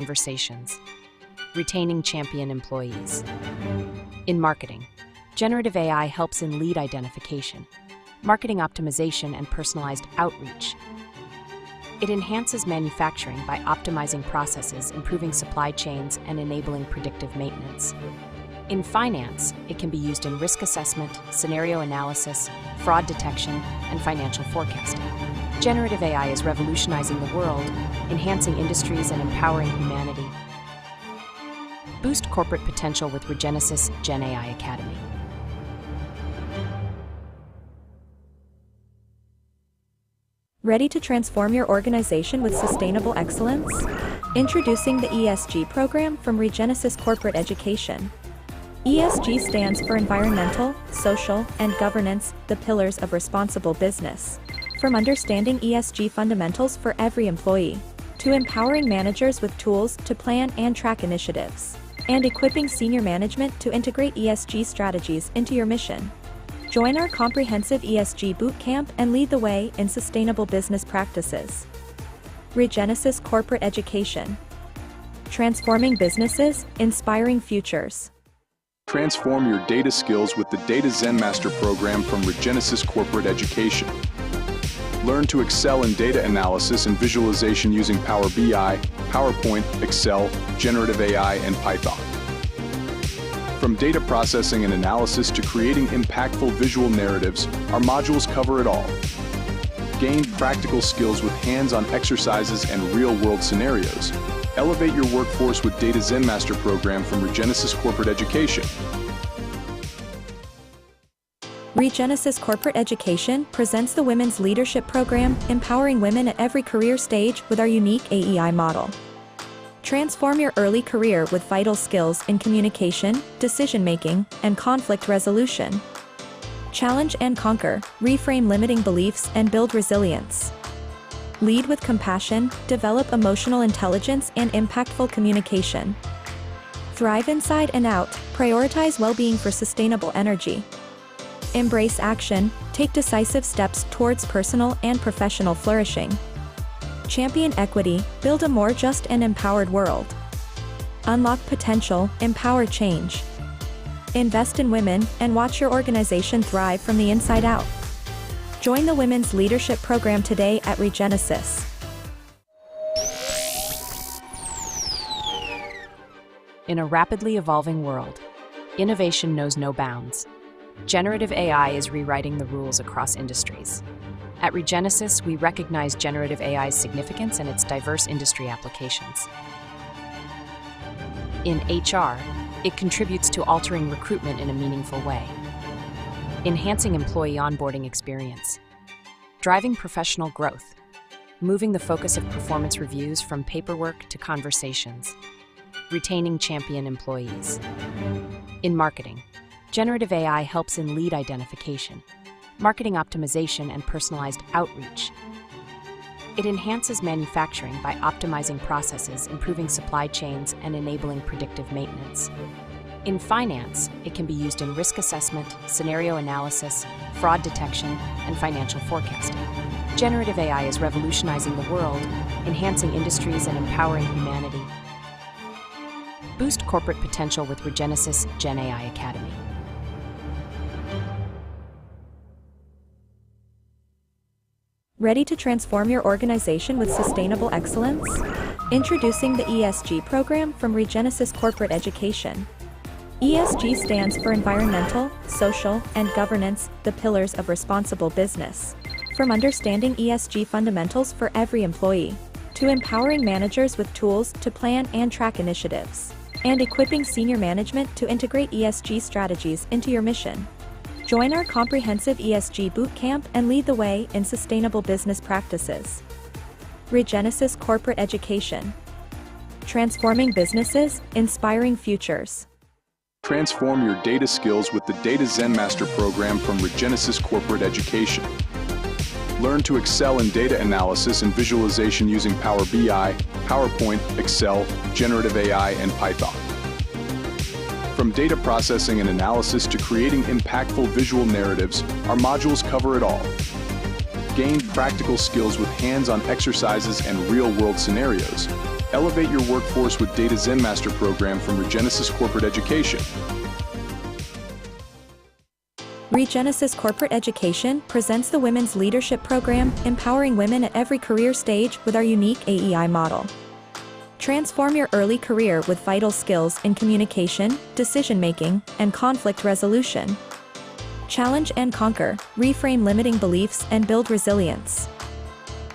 conversations, retaining champion employees. In marketing, generative AI helps in lead identification, marketing optimization, and personalized outreach. It enhances manufacturing by optimizing processes, improving supply chains, and enabling predictive maintenance. In finance, it can be used in risk assessment, scenario analysis, fraud detection, and financial forecasting. Generative AI is revolutionizing the world, enhancing industries and empowering humanity. Boost corporate potential with Regenesis Gen AI Academy. Ready to transform your organization with sustainable excellence? Introducing the ESG program from Regenesis Corporate Education. ESG stands for Environmental, Social, and Governance, the pillars of responsible business. From understanding ESG fundamentals for every employee, to empowering managers with tools to plan and track initiatives, and equipping senior management to integrate ESG strategies into your mission. Join our comprehensive ESG bootcamp and lead the way in sustainable business practices. Regenesis Corporate Education. Transforming businesses, inspiring futures. Transform your data skills with the Data Zen Master program from Regenesis Corporate Education. Learn to excel in data analysis and visualization using Power BI, PowerPoint, Excel, Generative AI, and Python. From data processing and analysis to creating impactful visual narratives, our modules cover it all. Gain practical skills with hands-on exercises and real-world scenarios. Elevate your workforce with Data Zen Master program from Regenesis Corporate Education. Regenesis Corporate Education presents the Women's Leadership Program, empowering women at every career stage with our unique AEI model. Transform your early career with vital skills in communication, decision-making, and conflict resolution. Challenge and conquer, reframe limiting beliefs, and build resilience. Lead with compassion, develop emotional intelligence, and impactful communication. Thrive inside and out, prioritize well-being for sustainable energy. Embrace action, take decisive steps towards personal and professional flourishing. Champion equity, build a more just and empowered world. Unlock potential, empower change. Invest in women, and watch your organization thrive from the inside out. Join the Women's Leadership Program today at Regenesis. In a rapidly evolving world, innovation knows no bounds. Generative AI is rewriting the rules across industries. At Regenesis, we recognize generative AI's significance and its diverse industry applications. In HR, it contributes to altering recruitment in a meaningful way, enhancing employee onboarding experience, driving professional growth, moving the focus of performance reviews from paperwork to conversations, retaining champion employees. In marketing, generative AI helps in lead identification, marketing optimization, and personalized outreach. It enhances manufacturing by optimizing processes, improving supply chains, and enabling predictive maintenance. In finance, it can be used in risk assessment, scenario analysis, fraud detection, and financial forecasting. Generative AI is revolutionizing the world, enhancing industries, and empowering humanity. Boost corporate potential with Regenesis Gen AI Academy. Ready to transform your organization with sustainable excellence? Introducing the ESG program from Regenesis Corporate Education. ESG stands for Environmental, Social, and Governance, the pillars of responsible business. From understanding ESG fundamentals for every employee, to empowering managers with tools to plan and track initiatives, and equipping senior management to integrate ESG strategies into your mission. Join our comprehensive ESG bootcamp and lead the way in sustainable business practices. Regenesis Corporate Education. Transforming businesses, inspiring futures. Transform your data skills with the Data Zen Master program from Regenesis Corporate Education. Learn to excel in data analysis and visualization using Power BI, PowerPoint, Excel, Generative AI, and Python. From data processing and analysis to creating impactful visual narratives, our modules cover it all. Gain practical skills with hands-on exercises and real-world scenarios. Elevate your workforce with Data Zen Master program from Regenesis Corporate Education. Regenesis Corporate Education presents the Women's Leadership Program, empowering women at every career stage with our unique AEI model. Transform your early career with vital skills in communication, decision-making, and conflict resolution. Challenge and conquer, reframe limiting beliefs and build resilience.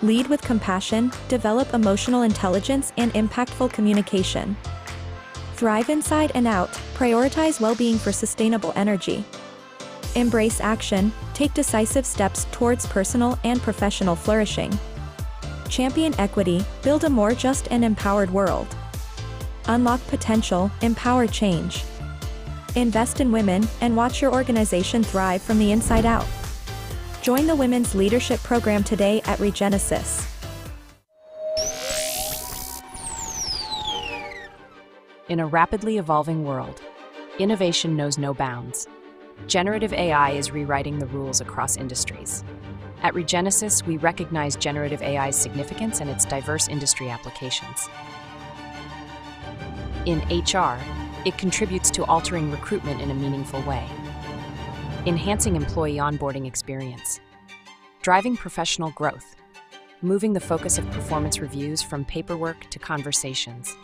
Lead with compassion, develop emotional intelligence and impactful communication. Thrive inside and out, prioritize well-being for sustainable energy. Embrace action, take decisive steps towards personal and professional flourishing. Champion equity, build a more just and empowered world. Unlock potential, empower change. Invest in women, and watch your organization thrive from the inside out. Join the Women's Leadership Program today at Regenesis. In a rapidly evolving world, innovation knows no bounds. Generative AI is rewriting the rules across industries. At Regenesis, we recognize generative AI's significance and its diverse industry applications. In HR, it contributes to altering recruitment in a meaningful way, enhancing employee onboarding experience, driving professional growth, moving the focus of performance reviews from paperwork to conversations,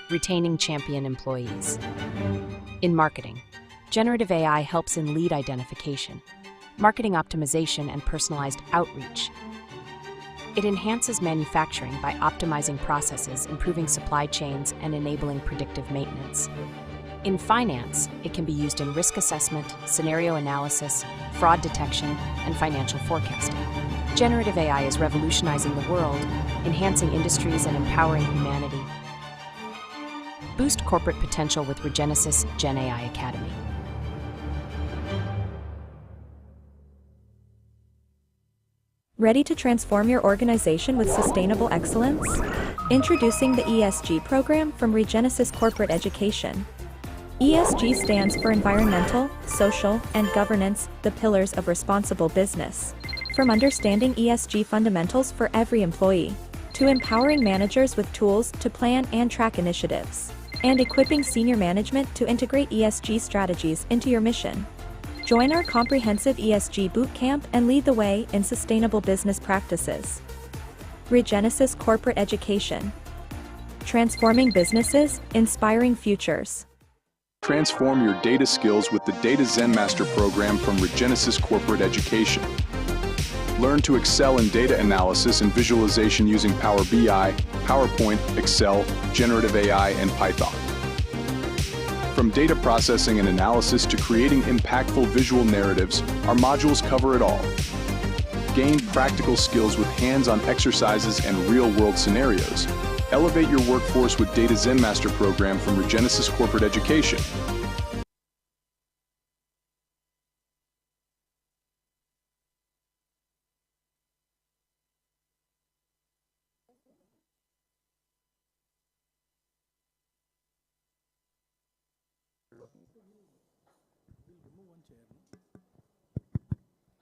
retaining champion employees. In marketing, generative AI helps in lead identification, marketing optimization, and personalized outreach. It enhances manufacturing by optimizing processes, improving supply chains, and enabling predictive maintenance. In finance, it can be used in risk assessment, scenario analysis, fraud detection, and financial forecasting. Generative AI is revolutionizing the world, enhancing industries, and empowering humanity. Boost corporate potential with Regenesis Gen AI Academy. Ready to transform your organization with sustainable excellence? Introducing the ESG program from Regenesis Corporate Education. ESG stands for Environmental, Social, and Governance, the pillars of responsible business. From understanding ESG fundamentals for every employee, to empowering managers with tools to plan and track initiatives, and equipping senior management to integrate ESG strategies into your mission. Join our comprehensive ESG bootcamp and lead the way in sustainable business practices. Regenesis Corporate Education. Transforming businesses, inspiring futures. Transform your data skills with the Data Zen Master program from Regenesis Corporate Education. Learn to excel in data analysis and visualization using Power BI, PowerPoint, Excel, Generative AI, and Python. From data processing and analysis to creating impactful visual narratives, our modules cover it all. Gain practical skills with hands-on exercises and real-world scenarios. Elevate your workforce with Data Zen Master program from Regenesis Corporate Education.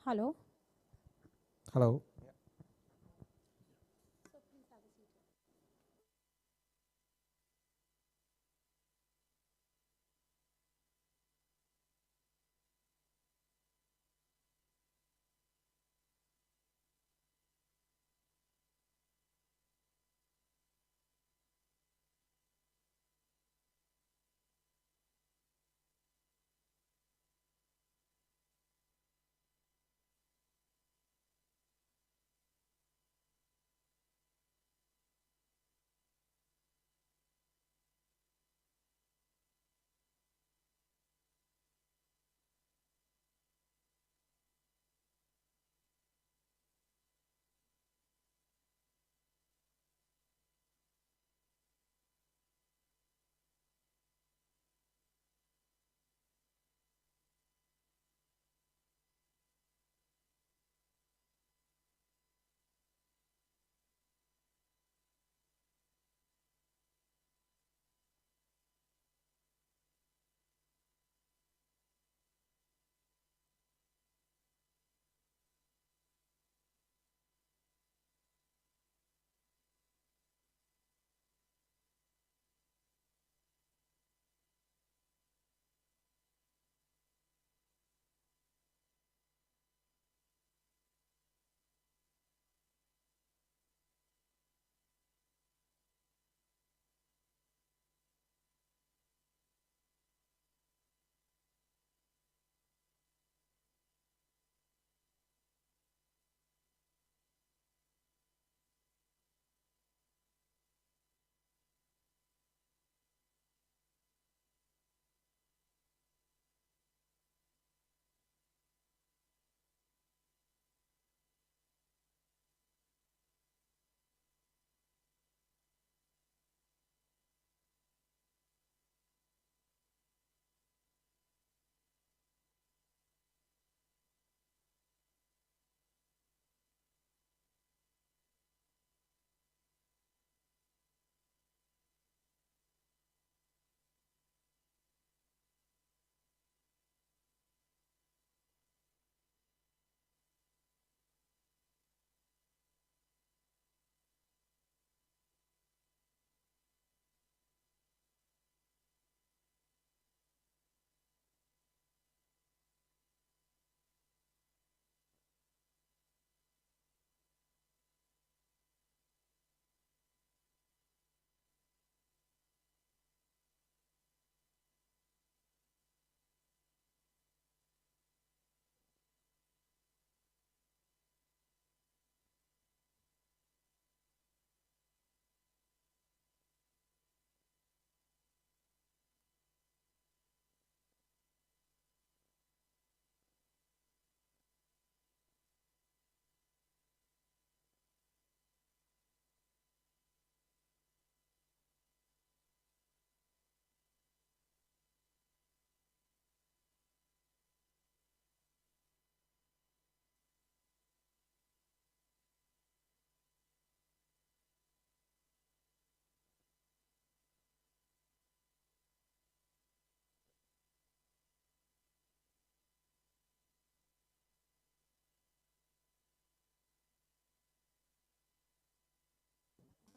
Hello. Hello.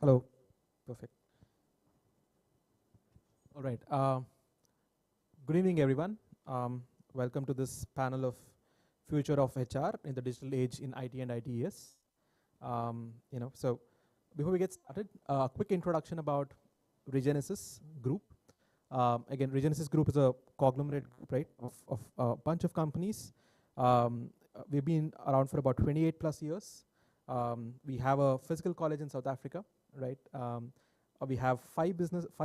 Hello. Perfect. All right. Good evening, everyone. Welcome to this panel of Future of HR in the Digital Age in IT and ITES. So before we get started, a quick introduction about Regenesis Group. Again, Regenesis Group is a conglomerate group, right, of a bunch of companies. We've been around for about 28 plus years. We have a physical college in South Africa, right? We have five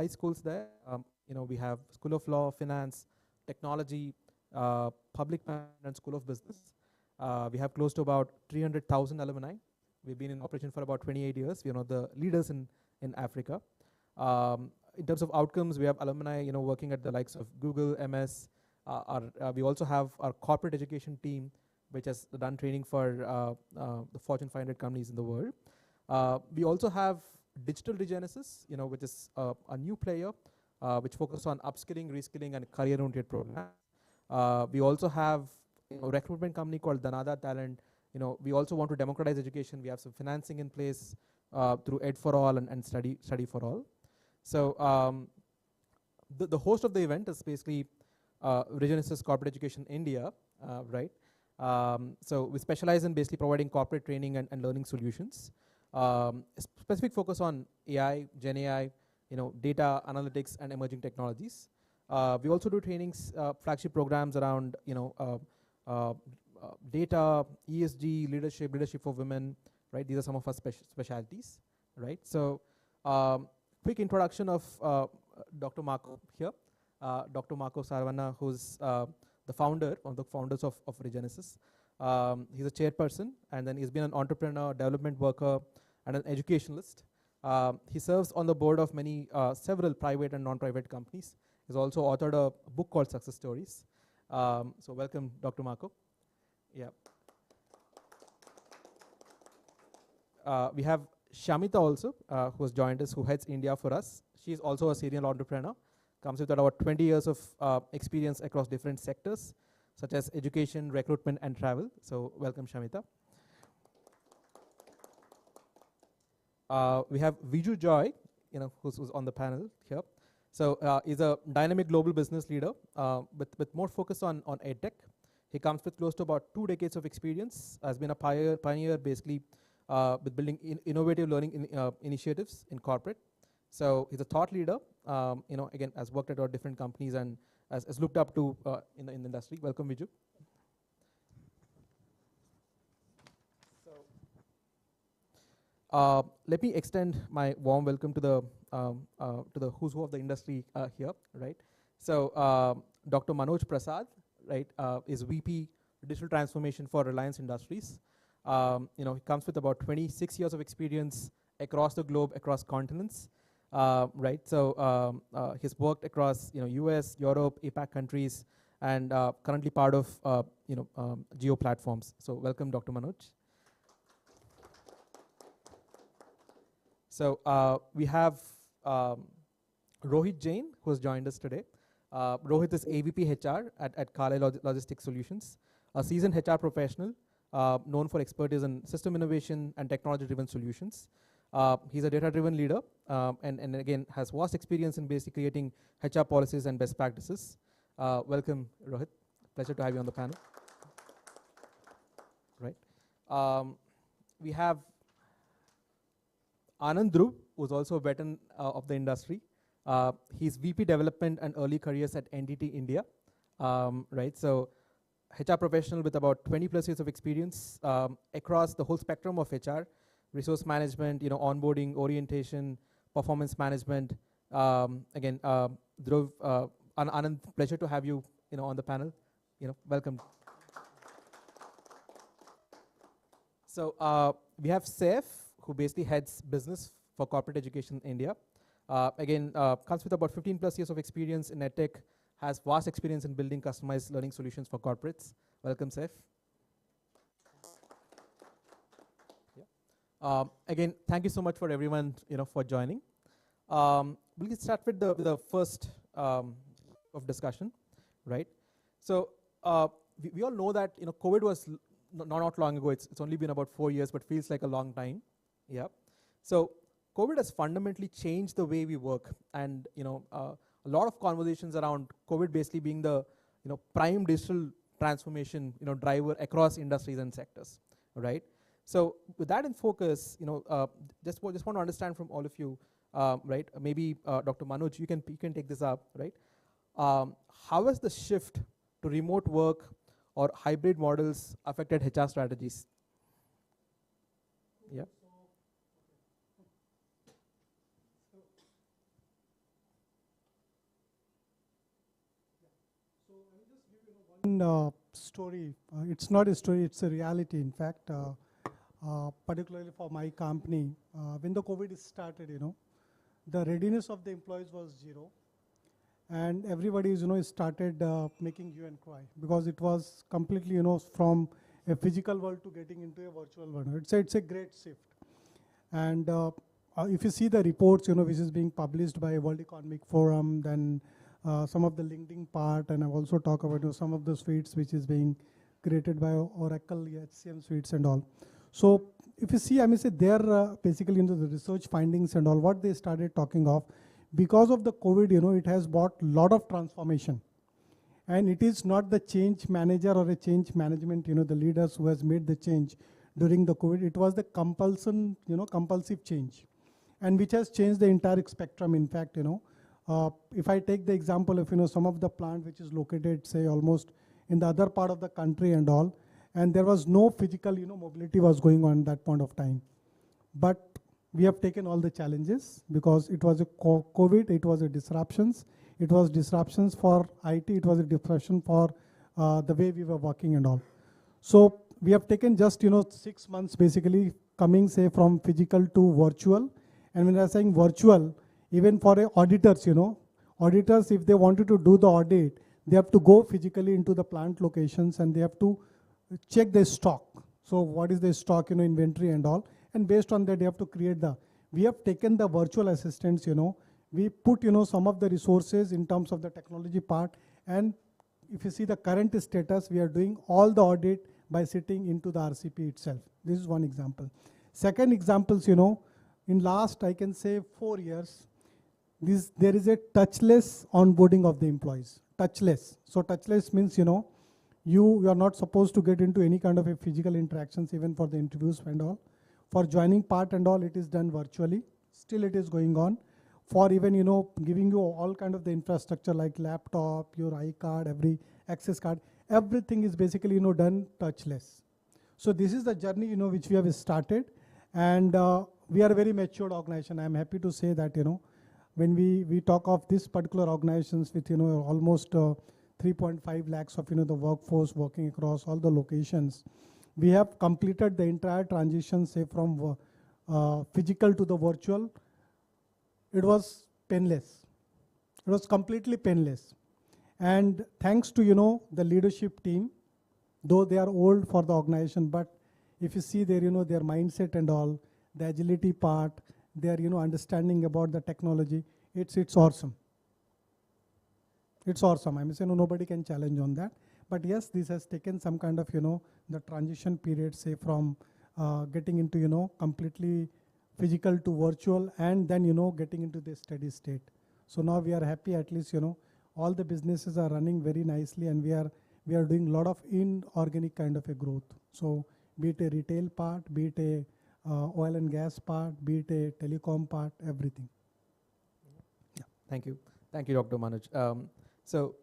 schools there. We have School of Law, Finance, Technology, Public Management, and School of Business. We have close to about 300,000 alumni. We've been in operation for about 28 years. We're one of the leaders in Africa. In terms of outcomes, we have alumni, working at the likes of Google, MS. We also have our corporate education team, which has done training for the Fortune 500 companies in the world. We also have Digital Regenesis, which is a new player, which focuses on upskilling, reskilling, and career-oriented programs. We also have a recruitment company called Danada Talent. We also want to democratize education. We have some financing in place through Ed for All and Study for All. So the host of the event is basically Regenesis Corporate Education India, right? So we specialize in basically providing corporate training and learning solutions. Specific focus on AI, Gen AI, data analytics and emerging technologies. We also do trainings, flagship programs around data, ESG, leadership for women, right? These are some of our specialties, right? So quick introduction of Dr. Marco here. Dr. Marco Sarvana, who's the founder, one of the founders of Regenesis. He's a chairperson, and then he's been an entrepreneur, development worker, and an educationalist. He serves on the board of several private and non-private companies. He's also authored a book called Success Stories. So welcome, Dr. Marco. Yeah. We have Shamita also, who has joined us, who heads India for us. She's also a serial entrepreneur, comes with about 20 years of experience across different sectors, such as education, recruitment, and travel. So welcome, Shamita. We have Viju Joy, who's on the panel here. So he's a dynamic global business leader with more focus on edtech. He comes with close to about 2 decades of experience, has been a pioneer basically with building innovative learning initiatives in corporate. So he's a thought leader, again, has worked at our different companies and has looked up to in the industry. Welcome, Viju. Let me extend my warm welcome to the who's who of the industry here, right? So Dr. Manoj Prasad, right, is VP Digital Transformation for Reliance Industries. He comes with about 26 years of experience across the globe, across continents, right? So he's worked across US, Europe, APAC countries, and currently part of Geo platforms. So welcome, Dr. Manoj. So we have Rohit Jain, who has joined us today. Rohit is AVP HR at Carlyle Logistics Solutions, a seasoned HR professional known for expertise in system innovation and technology-driven solutions. He's a data-driven leader and again has vast experience in basically creating HR policies and best practices. Welcome, Rohit. Pleasure to have you on the panel. Right. We have Anand Dhruv, who's also a veteran of the industry. He's VP Development and Early Careers at NTT India, right? So HR professional with about 20 plus years of experience across the whole spectrum of HR, resource management, onboarding, orientation, performance management. Again, Dhruv, Anand, pleasure to have you, on the panel. Welcome. So we have Saif, who basically heads business for corporate education in India. Again, comes with about 15 plus years of experience in edtech, has vast experience in building customized learning solutions for corporates. Welcome, Saif. Yeah. Again, thank you so much for everyone, for joining. We'll start with the first of discussion, right? So we all know that COVID was not long ago. It's only been about 4 years, but feels like a long time. Yeah. So COVID has fundamentally changed the way we work, and a lot of conversations around COVID basically being the prime digital transformation driver across industries and sectors, right? So with that in focus, just want to understand from all of you, right? Maybe Dr. Manoj, you can take this up, right? How has the shift to remote work or hybrid models affected HR strategies? Yeah. One story. It's not a story, it's a reality. In fact, particularly for my company, when the COVID started, the readiness of the employees was zero. And everybody, started making hue and cry because it was completely, from a physical world to getting into a virtual world. It's a great shift. And if you see the reports, which is being published by World Economic Forum, then some of the LinkedIn part, and I've also talked about some of the suites which is being created by Oracle, HCM suites and all. So if you see, I mean, say they're basically into the research findings and all, what they started talking of, because of the COVID, it has brought a lot of transformation. And it is not the change manager or a change management, the leaders who has made the change during the COVID. It was the compulsion, compulsive change, and which has changed the entire spectrum. In fact, if I take the example of, some of the plant which is located, say, almost in the other part of the country and all, and there was no physical, mobility was going on at that point of time. But we have taken all the challenges because it was a COVID, it was a disruptions. It was disruptions for IT, it was a disruption for the way we were working and all. So we have taken just, 6 months basically coming, say, from physical to virtual. And when I am saying virtual, even for auditors, auditors, if they wanted to do the audit, they have to go physically into the plant locations and they have to check the stock. So what is the stock, inventory and all. And based on that, they have to create we have taken the virtual assistants, we put, some of the resources in terms of the technology part. And if you see the current status, we are doing all the audit by sitting into the RCP itself. This is one example. Second examples, in last, I can say 4 years, there is a touchless onboarding of the employees. Touchless. So touchless means, you are not supposed to get into any kind of a physical interactions, even for the interviews and all. For joining part and all, it is done virtually. Still it is going on. For even, giving you all kind of the infrastructure like laptop, your iCard, every access card, everything is basically, done touchless. So this is the journey, which we have started. And we are a very matured organization. I'm happy to say that, when we talk of this particular organizations with, almost 3.5 lakhs of, the workforce working across all the locations, we have completed the entire transition, say, from physical to the virtual. It was painless. It was completely painless. And thanks to, the leadership team, though they are old for the organization, but if you see their, their mindset and all, the agility part, their, understanding about the technology, it's awesome. It's awesome. I mean, nobody can challenge on that. But yes, this has taken some kind of, the transition period, say, from getting into, completely physical to virtual, and then, getting into the steady state. So now we are happy, at least, all the businesses are running very nicely, and we are doing a lot of inorganic kind of a growth. So be it a retail part, be it a oil and gas part, be it a telecom part, everything. Yeah. Thank you. Thank you, Dr. Manoj. So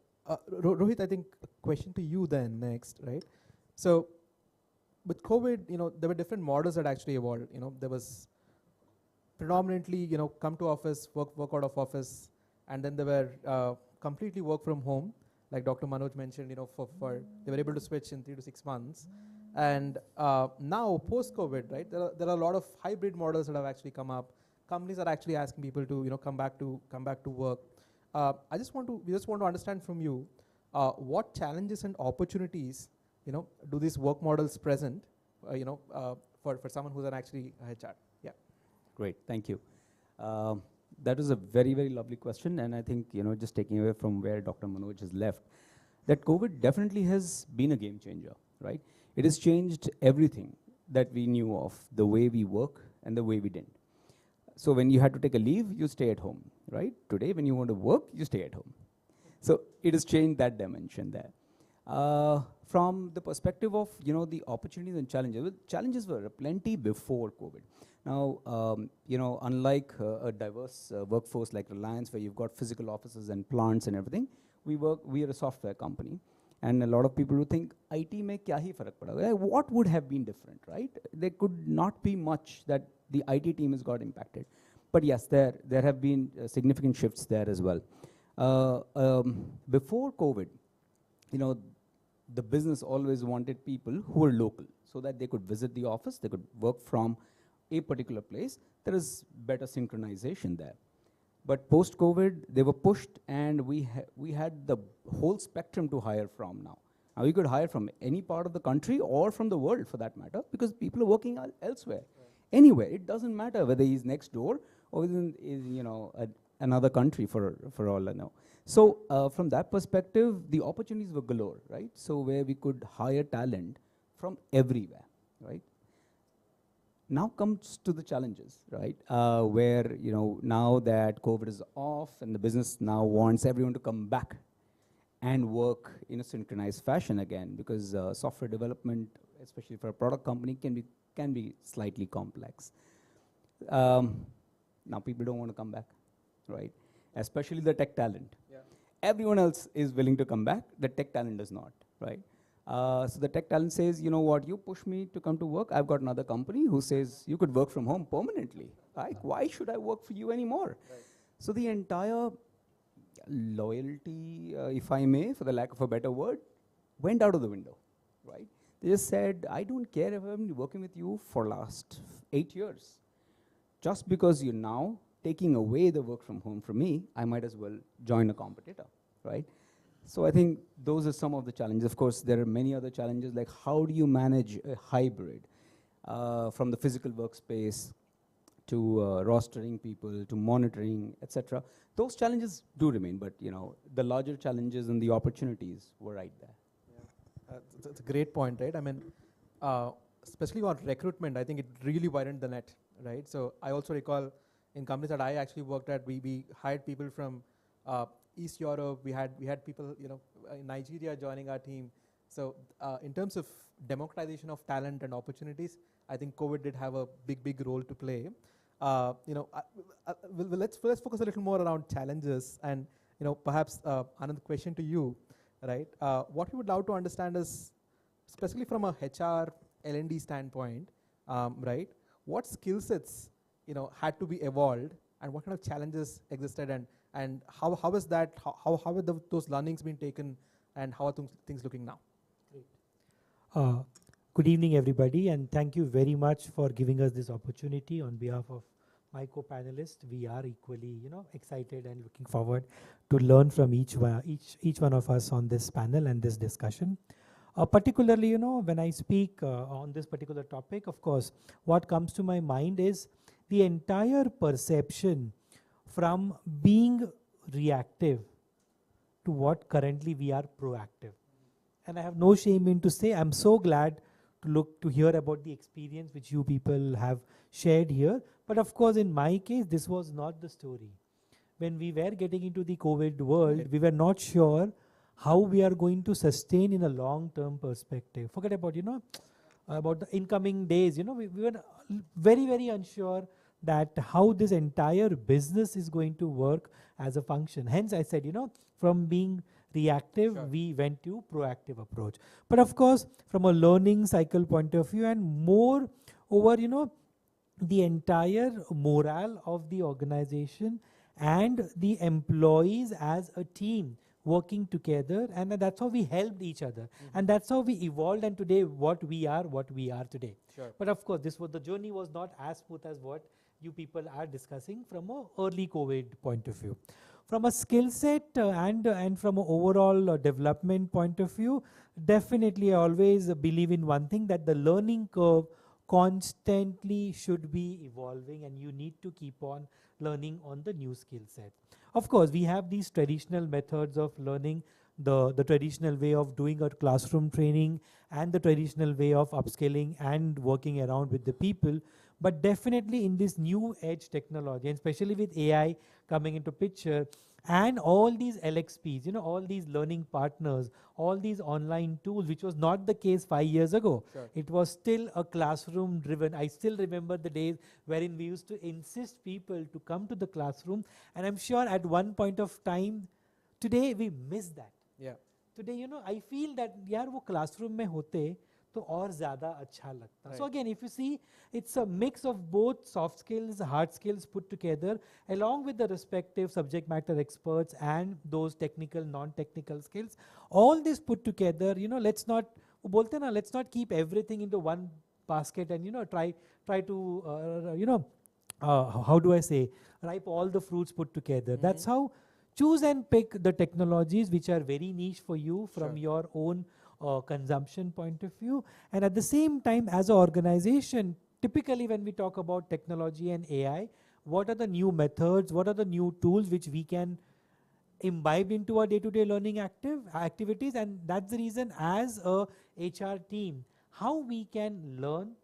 Rohit, I think a question to you then next, right? So with COVID, there were different models that actually evolved. There was predominantly, come to office, work out of office, and then there were completely work from home, like Dr. Manoj mentioned, for they were able to switch in 3 to 6 months. And now post-COVID, right, there are a lot of hybrid models that have actually come up. Companies are actually asking people to come back to work. We just want to understand from you what challenges and opportunities do these work models present for someone who's an actually HR. Yeah. Great, thank you. That was a very, very lovely question, and I think just taking away from where Dr. Manoj has left, that COVID definitely has been a game changer, right? It has changed everything that we knew of, the way we work and the way we didn't. So when you had to take a leave, you stay at home, right? Today, when you want to work, you stay at home. So it has changed that dimension there. From the perspective of the opportunities and challenges, well, challenges were plenty before COVID. Now, unlike a diverse workforce like Reliance, where you've got physical offices and plants and everything, we are a software company. And a lot of people who think, IT mein kya hi farak pada? What would have been different, right? There could not be much that the IT team has got impacted. But yes, there have been significant shifts there as well. Before COVID, the business always wanted people who were local so that they could visit the office, they could work from a particular place. There is better synchronization there. But post-COVID, they were pushed, and we had the whole spectrum to hire from now. Now, you could hire from any part of the country or from the world, for that matter, because people are working elsewhere. Right. Anywhere. It doesn't matter whether he's next door or within another country, for all I know. So from that perspective, the opportunities were galore, right? So where we could hire talent from everywhere, right? Now comes to the challenges, right? Where, now that COVID is off and the business now wants everyone to come back and work in a synchronized fashion again, because software development, especially for a product company, can be slightly complex. Now people don't want to come back, right? Especially the tech talent. Yeah. Everyone else is willing to come back, the tech talent does not, right? So the tech talent says, you know what, you push me to come to work, I've got another company who says you could work from home permanently. Like, why should I work for you anymore? Right. So the entire loyalty, if I may, for the lack of a better word, went out of the window, right? They just said, I don't care if I've been working with you for last 8 years. Just because you're now taking away the work from home from me, I might as well join a competitor, right? So I think those are some of the challenges. Of course, there are many other challenges, like how do you manage a hybrid from the physical workspace to rostering people, to monitoring, etc. Those challenges do remain, but the larger challenges and the opportunities were right there. Yeah. That's a great point, right? I mean, especially on recruitment, I think it really widened the net, right? So I also recall in companies that I actually worked at, we hired people from East Europe. We had people, in Nigeria joining our team. So in terms of democratization of talent and opportunities, I think COVID did have a big role to play. Let's focus a little more around challenges, and perhaps another question to you, right? What we would love to understand is, especially from a HR L&D standpoint, right? What skill sets had to be evolved, and what kind of challenges existed, and how is that? How have those learnings been taken, and how are things looking now? Great. Good evening, everybody, and thank you very much for giving us this opportunity. On behalf of my co-panelists, we are equally, excited and looking forward to learn from each one of us on this panel and this discussion. Particularly, when I speak on this particular topic, of course, what comes to my mind is the entire perception from being reactive to what currently we are proactive. And I have no shame in to say I'm so glad to hear about the experience which you people have shared here. But of course, in my case, this was not the story. When we were getting into the COVID world, we were not sure how we are going to sustain in a long-term perspective. Forget about, about the incoming days. We were very unsure that how this entire business is going to work as a function. Hence, I said, from being reactive, sure, we went to proactive approach. But of course, from a learning cycle point of view, and more over, the entire morale of the organization and the employees as a team working together, and that's how we helped each other. Mm-hmm. And that's how we evolved, and today what we are today. Sure. But of course, the journey was not as smooth as what you people are discussing from a early COVID point of view. From a skill set and from an overall development point of view, definitely I always believe in one thing, that the learning curve constantly should be evolving, and you need to keep on learning on the new skill set. Of course, we have these traditional methods of learning, the traditional way of doing a classroom training and the traditional way of upskilling and working around with the people. but definitely in this new edge technology, and especially with AI coming into picture, and all these LXPs, all these learning partners, all these online tools, which was not the case 5 years ago. Sure. It was still a classroom driven. I still remember the days wherein we used to insist people to come to the classroom, and I'm sure at one point of time, today we miss that. Yeah. Today, I feel that यार वो classroom में होते तो और ज़्यादा अच्छा लगता. So Right. again, if you see, it's a mix of both soft skills, hard skills put together, along with the respective subject matter experts and those technical, non-technical skills. All this put together, let's not, वो बोलते हैं ना, let's not keep everything into one basket and try to how do I say, ripe all the fruits put together. That's how. Choose and pick the technologies which are very niche for you from Sure. your own consumption point of view. And at the same time, as an organization, typically when we talk about technology and AI, what are the new methods, what are the new tools which we can imbibe into our day-to-day learning activities? And that's the reason, as a HR team, how we can learn,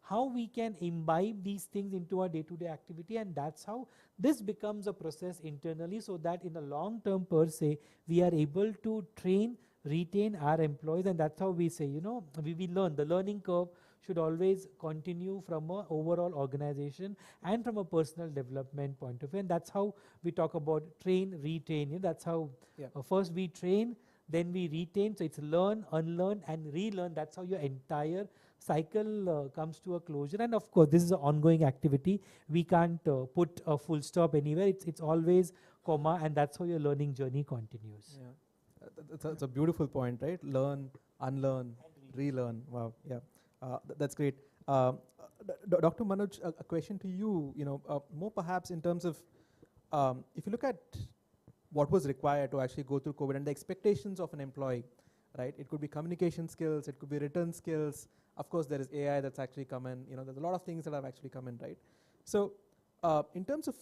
how we can imbibe these things into our day-to-day activity, and that's how this becomes a process internally, so that in the long term per se, we are able to train, retain our employees. And that's how we say, we learn. The learning curve should always continue from an overall organization and from a personal development point of view. And that's how we talk about train, retain. That's how first we train, then we retain. So it's learn, unlearn, and relearn. That's how your entire cycle comes to a closure. And of course, this is an ongoing activity. We can't put a full stop anywhere. It's always comma, and that's how your learning journey continues. Yeah, that's a beautiful point, right? Learn, unlearn, relearn. Wow, yeah, that's great. Dr. Manoj, a question to you. More perhaps in terms of if you look at what was required to actually go through COVID and the expectations of an employee, right? It could be communication skills, it could be written skills. Of course, there is AI that's actually come in. There's a lot of things that have actually come in, right? So, in terms of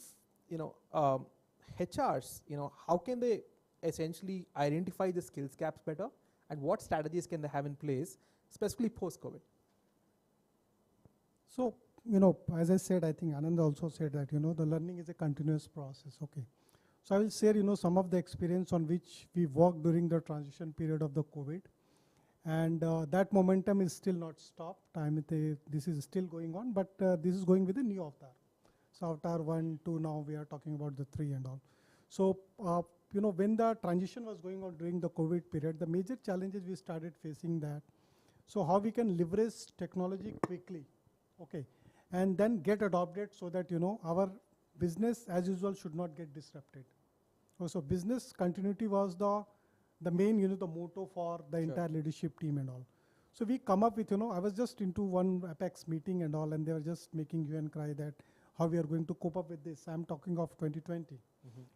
HRs, how can they essentially identify the skills gaps better, and what strategies can they have in place, specifically post-COVID? So, as I said, I think Anand also said that, the learning is a continuous process, okay. So I will share, some of the experience on which we worked during the transition period of the COVID. And that momentum is still not stopped. This is still going on, but this is going with a new avatar. So avatar 1, 2, now we are talking about the 3 and all. So, when the transition was going on during the COVID period, the major challenges we started facing that. So how we can leverage technology quickly, okay, and then get adopted so that, our business as usual should not get disrupted. So business continuity was the main, the motto for the entire leadership team and all. So we come up with, I was just into one Apex meeting and all, and they were just making hue and cry that how we are going to cope up with this. I'm talking of 2020.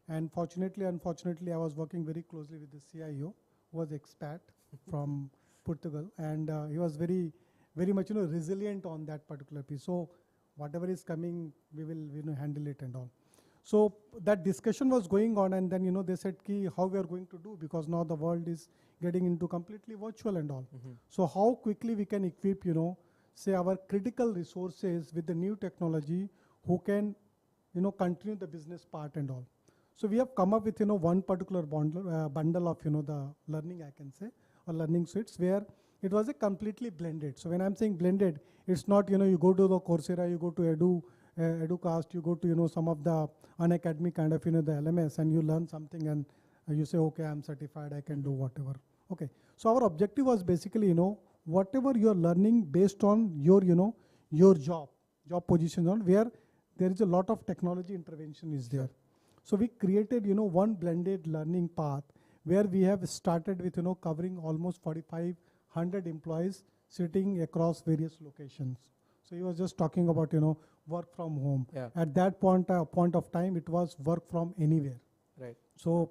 And unfortunately, I was working very closely with the CIO, who was expat from Portugal, and he was very, very much, resilient on that particular piece. So whatever is coming, we will handle it and all. So that discussion was going on, and then, they said, how we are going to do, because now the world is getting into completely virtual and all. So how quickly we can equip, say our critical resources with the new technology who can, continue the business part and all. So we have come up with, one particular bundle of, the learning, I can say, or learning suites, where it was a completely blended. So when I'm saying blended, it's not, you go to the Coursera, you go to Educast, you go to, some of the unacademy kind of, the LMS, and you learn something, and you say, okay, I'm certified, I can do whatever. Okay. So our objective was basically, whatever you're learning based on your, your job position on, where there is a lot of technology intervention is there. So we created, one blended learning path where we have started with, covering almost 4,500 employees sitting across various locations. So he was just talking about, work from home. Yeah. At that point of time, it was work from anywhere. Right. So,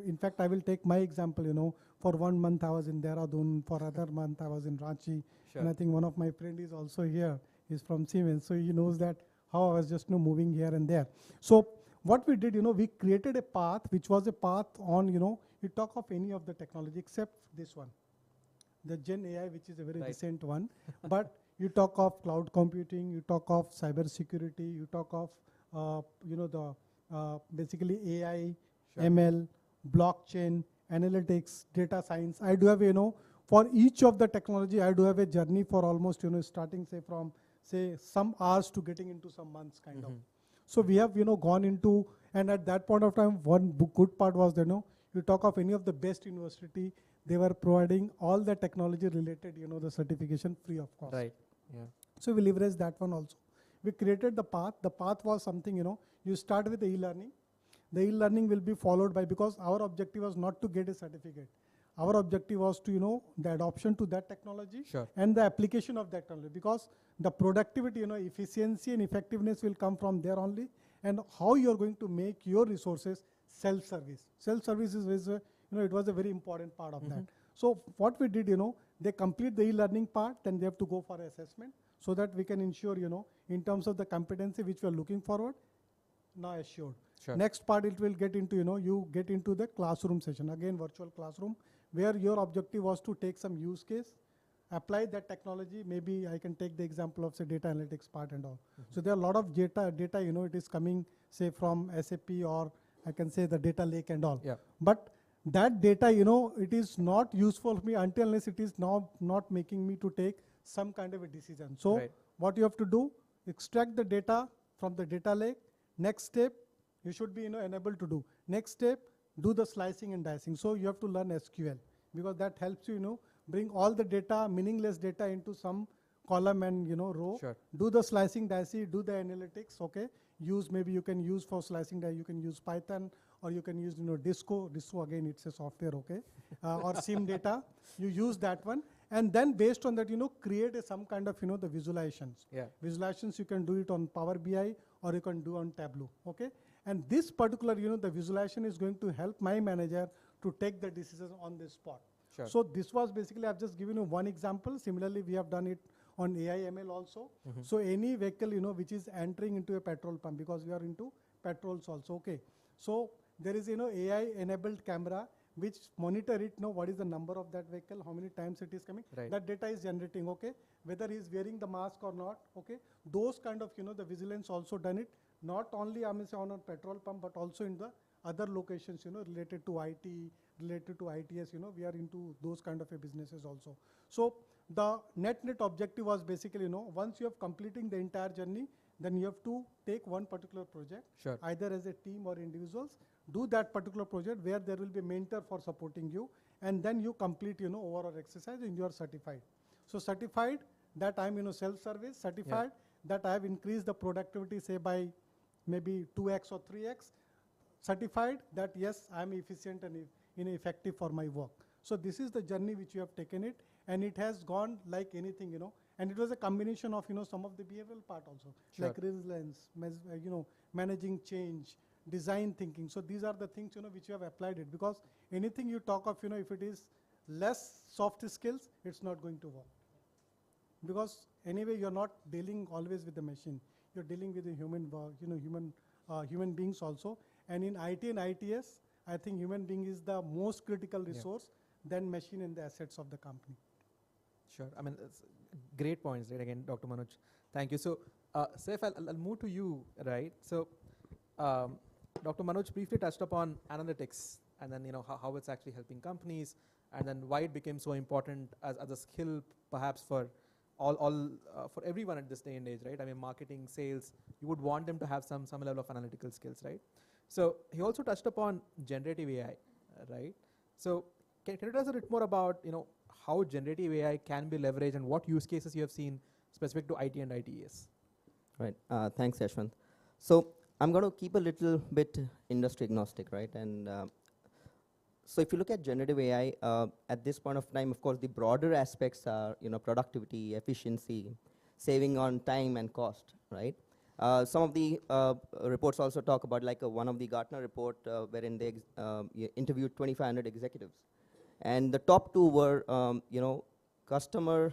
in fact, I will take my example, for 1 month I was in Dehradun, for other month I was in Ranchi. Sure. And I think one of my friend is also here, he's from Siemens. So he knows that how I was just moving here and there. So what we did, we created a path, which was a path on, you talk of any of the technology except this one, the Gen AI, which is a very recent one. But You talk of cloud computing, you talk of cyber security, you talk of basically AI, Sure. ML, blockchain, analytics, data science. I do have, for each of the technology, I do have a journey for almost, starting say from some hours to getting into some months kind of. So we have, gone into, and at that point of time, one good part was, you talk of any of the best university, they were providing all the technology related, the certification free of cost. Right. Yeah. So we leveraged that one also. We created the path. The path was something, you start with the e-learning. The e-learning will be followed by, because our objective was not to get a certificate. Our objective was to, the adoption to that technology. Sure. And the application of that technology. Because the productivity, efficiency and effectiveness will come from there only. And how you're going to make your resources self-service. Self-service is, it was a very important part of that. So what we did, they complete the e-learning part, then they have to go for assessment so that we can ensure, in terms of the competency which we are looking forward, now assured. Sure. Next part, it will get into, you get into the classroom session, again virtual classroom, where your objective was to take some use case, apply that technology. Maybe I can take the example of say data analytics part and all. So there are a lot of data, it is coming say from SAP, or I can say the data lake and all. Yeah. But that data, it is not useful for me until unless it is now not making me to take some kind of a decision. So what you have to do, extract the data from the data lake. Next step, you should be enabled to do. Next step, do the slicing and dicing. So you have to learn SQL, because that helps you, bring all the data, meaningless data into some column and row. Sure. Do the slicing, dicing, do the analytics. Okay. Use, maybe you can use for slicing, you can use Python, or you can use Disco. Disco again, it's a software. Okay. Or SIM data. You use that one, and then based on that, create some kind of the visualizations. Yeah. Visualizations you can do it on Power BI, or you can do on Tableau. Okay. And this particular, the visualization is going to help my manager to take the decision on the spot. Sure. So this was basically, I've just given you one example. Similarly, we have done it on AI ML also. So any vehicle, which is entering into a petrol pump, because we are into petrols also. Okay. So there is, AI enabled camera which monitor it, what is the number of that vehicle, how many times it is coming. Right. That data is generating. Okay. Whether he is wearing the mask or not. Okay. Those kind of, the vigilance also done it. Not only on a petrol pump, but also in the other locations, related to IT, related to ITS, we are into those kind of a businesses also. So the net objective was basically, once you have completing the entire journey, then you have to take one particular project, Sure. either as a team or individuals, do that particular project where there will be a mentor for supporting you, and then you complete, overall exercise and you are certified. So certified that I'm, self-service, certified that I have increased the productivity, say by maybe 2x or 3x, certified that yes, I am efficient and effective for my work. So this is the journey which you have taken it, and it has gone like anything, and it was a combination of, some of the behavioral part also, Sure. like resilience, managing change, design thinking. So these are the things, which you have applied it, because anything you talk of, if it is less soft skills, it's not going to work. Because anyway, you're not dealing always with the machine. You're dealing with the human, human beings also. And in IT and ITES, I think human being is the most critical resource than machine and the assets of the company. Sure. I mean, it's great points, right? Again, Dr. Manoj, thank you. So, Saif, I'll move to you, right? So, Dr. Manoj briefly touched upon analytics, and then how it's actually helping companies, and then why it became so important as a skill, perhaps for for everyone at this day and age, right? I mean, marketing, sales, you would want them to have some level of analytical skills, right? So he also touched upon generative AI, right? So can you tell us a bit more about how generative AI can be leveraged and what use cases you have seen specific to IT and ITES? Right. Thanks, Yashwant. So I'm going to keep a little bit industry agnostic, right? And so if you look at generative AI, at this point of time, of course, the broader aspects are, productivity, efficiency, saving on time and cost, right? Some of the reports also talk about, like one of the Gartner report wherein they interviewed 2,500 executives. And the top two were, customer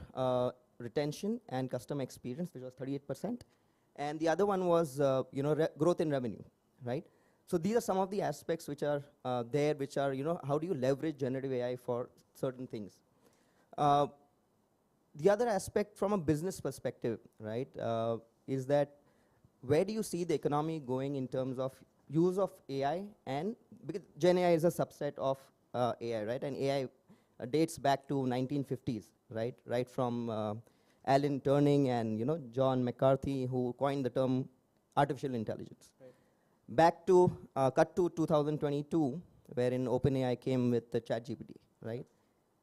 retention and customer experience, which was 38%. And the other one was, growth in revenue, right? So these are some of the aspects which are there, which are, how do you leverage generative AI for certain things? the other aspect from a business perspective, right, is that where do you see the economy going in terms of use of AI, and because Gen AI is a subset of AI, right? And AI dates back to 1950s, right? Right from Alan Turing and John McCarthy, who coined the term artificial intelligence. Right. Back to cut to 2022, wherein OpenAI came with the ChatGPT, right?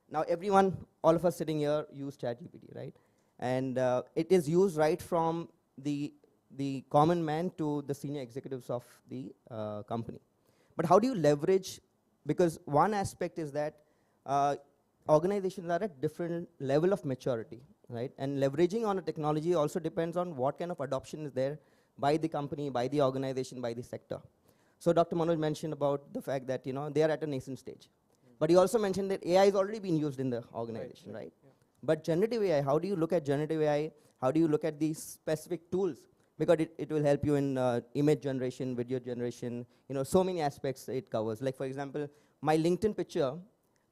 Now everyone, all of us sitting here, use ChatGPT, right? And it is used right from the common man to the senior executives of the company. But how do you leverage, because one aspect is that organizations are at different level of maturity, right? And leveraging on a technology also depends on what kind of adoption is there by the company, by the organization, by the sector. So Dr. Manoj mentioned about the fact that they are at a nascent stage. But he also mentioned that AI is already being used in the organization, right? Yeah. But generative AI, how do you look at generative AI? How do you look at these specific tools? Because it will help you in image generation, video generation, so many aspects it covers. Like for example, my LinkedIn picture,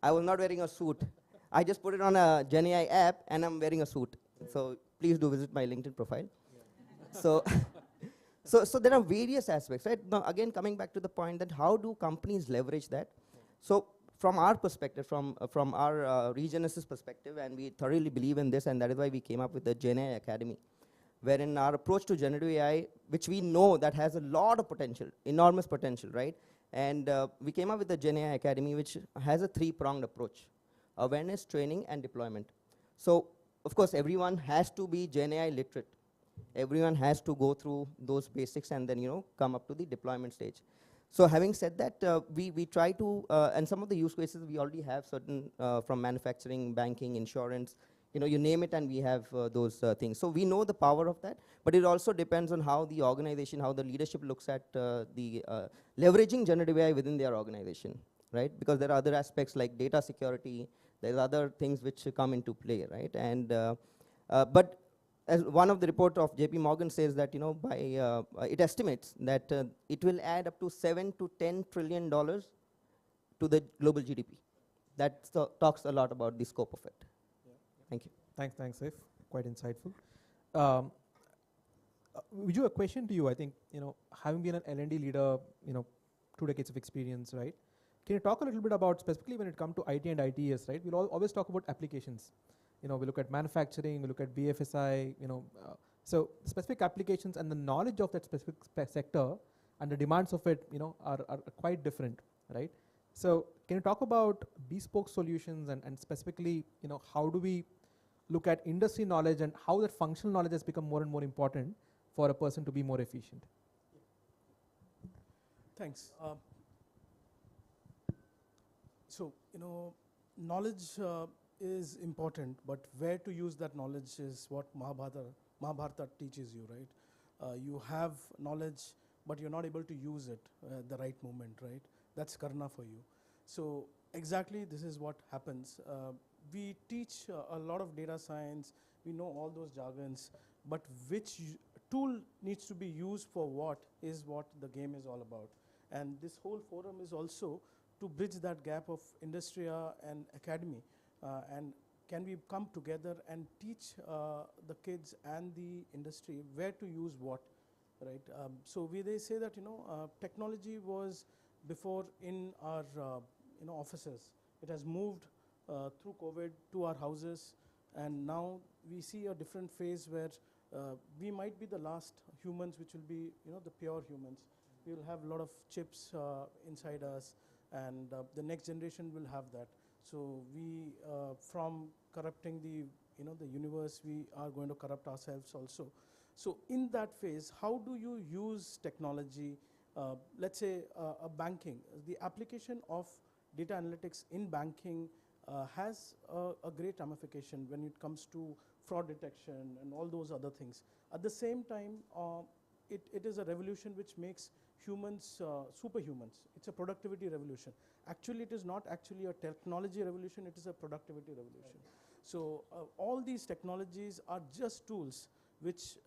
I was not wearing a suit. I just put it on a Gen AI app and I'm wearing a suit. So please do visit my LinkedIn profile. Yeah. So there are various aspects, right? Now again, coming back to the point that how do companies leverage that? So from our perspective, from our Regenesis perspective, and we thoroughly believe in this, and that is why we came up with the Gen AI Academy, wherein our approach to generative AI, which we know that has a lot of potential, enormous potential, right? And we came up with the Gen AI Academy, which has a three-pronged approach: awareness, training, and deployment. So, of course, everyone has to be Gen AI literate. Everyone has to go through those basics and then, come up to the deployment stage. So having said that, we try to, and some of the use cases we already have certain from manufacturing, banking, insurance, you name it, and we have those things. So we know the power of that, but it also depends on how the organization, how the leadership looks at the leveraging generative AI within their organization, right? Because there are other aspects like data security, there's other things which come into play, right? And but as one of the report of JP Morgan says that, by it estimates that it will add up to $7 to $10 trillion to the global GDP. That talks a lot about the scope of it. Thank you. Thanks, Saif. Quite insightful. Viju, a question to you. I think, having been an L&D leader, 2 decades of experience, right? Can you talk a little bit about, specifically when it comes to IT and ITES, right? We'll always talk about applications. We look at manufacturing, we look at BFSI, so specific applications and the knowledge of that specific sector and the demands of it, are quite different, right? So can you talk about bespoke solutions and specifically, how do we look at industry knowledge and how that functional knowledge has become more and more important for a person to be more efficient? Thanks. So, knowledge is important, but where to use that knowledge is what Mahabharata teaches you, right? You have knowledge, but you're not able to use it at the right moment, right? That's karna for you. So exactly this is what happens. We teach a lot of data science, we know all those jargons, but which tool needs to be used for what is what the game is all about. And this whole forum is also to bridge that gap of industria and academy. And can we come together and teach the kids and the industry where to use what, right? So they say that, technology was before in our offices. It has moved through COVID to our houses, and now we see a different phase where we might be the last humans which will be, the pure humans. We will have a lot of chips inside us, and the next generation will have that. So we, from corrupting the universe, we are going to corrupt ourselves also. So in that phase, how do you use technology? Let's say a banking, the application of data analytics in banking has a great ramification when it comes to fraud detection and all those other things. At the same time, it is a revolution which makes humans superhumans. It's a productivity revolution. Actually, it is not actually a technology revolution, it is a productivity revolution. Right. So all these technologies are just tools which,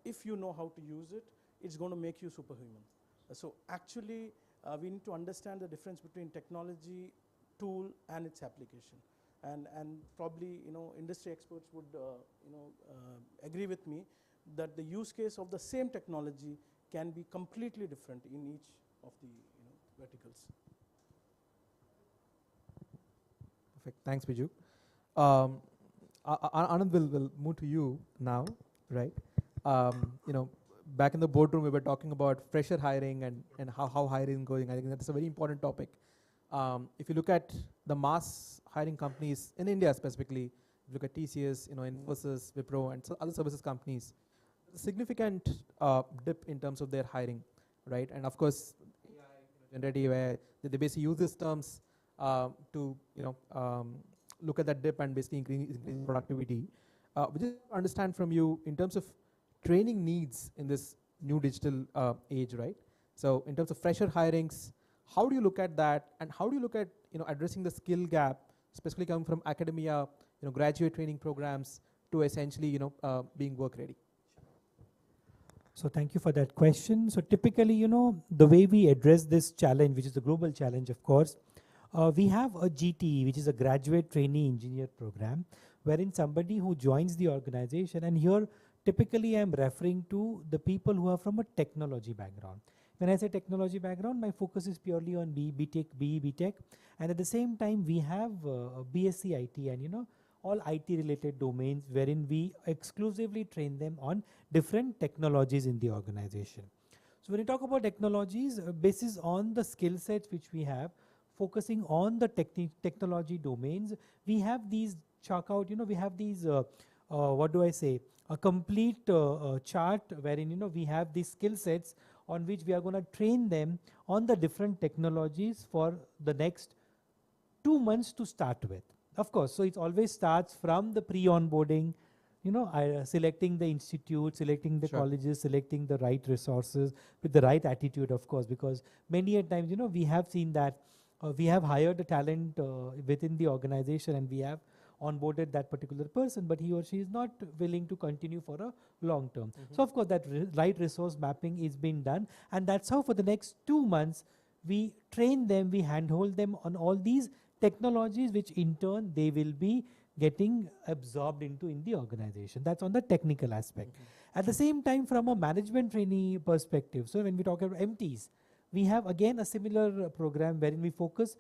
if you know how to use it, it's going to make you superhuman. So actually, we need to understand the difference between technology, tool, and its application. and probably industry experts would agree with me that the use case of the same technology can be completely different in each of the verticals. Perfect. Thanks, Biju. Anand, will move to you now, right? Back in the boardroom, we were talking about fresher hiring and how hiring is going. I think that's a very important topic. If you look at the mass hiring companies in India specifically, look at TCS, Infosys, Wipro, and so other services companies, significant dip in terms of their hiring, right? And of course, generative AI, they basically use these terms to look at that dip and basically increase productivity. We just understand from you in terms of training needs in this new digital age, right? So in terms of fresher hirings, how do you look at that, and how do you look at addressing the skill gap, especially coming from academia, graduate training programs to essentially being work ready? So thank you for that question. So typically, the way we address this challenge, which is a global challenge, of course, we have a GTE, which is a graduate trainee engineer program, wherein somebody who joins the organization, and here typically I'm referring to the people who are from a technology background. When I say technology background, my focus is purely on BTech, BTech, and at the same time we have BSc IT and all IT related domains wherein we exclusively train them on different technologies in the organization. So when you talk about technologies, basis on the skill sets which we have, focusing on the technology domains, we have these chalk out, we have these, what do I say, a complete chart wherein, we have these skill sets on which we are going to train them on the different technologies for the next 2 months to start with. Of course, so it always starts from the pre-onboarding, selecting the institute, selecting the colleges, selecting the right resources with the right attitude, of course, because many a times, we have seen that we have hired a talent within the organization and we have onboarded that particular person, but he or she is not willing to continue for a long term. So of course that right resource mapping is being done, and that's how for the next 2 months we train them, we handhold them on all these technologies which in turn they will be getting absorbed into in the organization. That's on the technical aspect. At the same time, from a management trainee perspective, so when we talk about MTs, we have again a similar program wherein we focus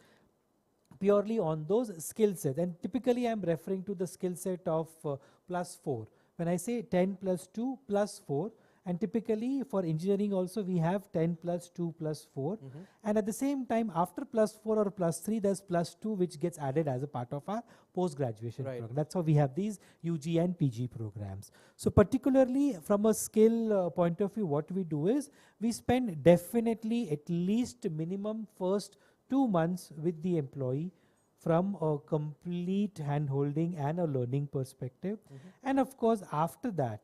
purely on those skill sets, and typically I'm referring to the skill set of +4. When I say 10 plus 2 plus 4, and typically for engineering also we have 10 plus 2 plus 4, and at the same time after +4 or +3 there's +2 which gets added as a part of our post-graduation program. That's how we have these UG and PG programs. So particularly from a skill point of view, what we do is we spend definitely at least minimum first 2 months with the employee from a complete hand-holding and a learning perspective. And of course, after that,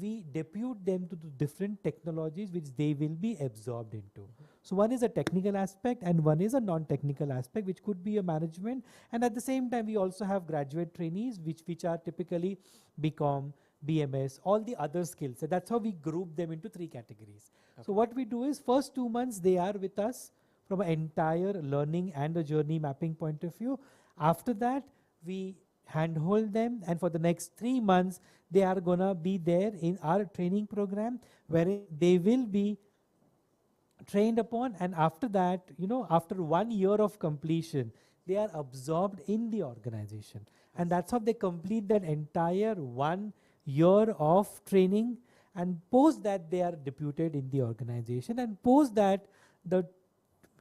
we depute them to the different technologies which they will be absorbed into. So one is a technical aspect and one is a non-technical aspect, which could be a management. And at the same time, we also have graduate trainees, which are typically BCom, BMS, all the other skills. So that's how we group them into 3 categories. So what we do is first 2 months, they are with us from an entire learning and a journey mapping point of view. After that, we handhold them, and for the next 3 months, they are gonna be there in our training program where they will be trained upon, and after that, after 1 year of completion, they are absorbed in the organization. And that's how they complete that entire 1 year of training, and post that they are deputed in the organization, and post that the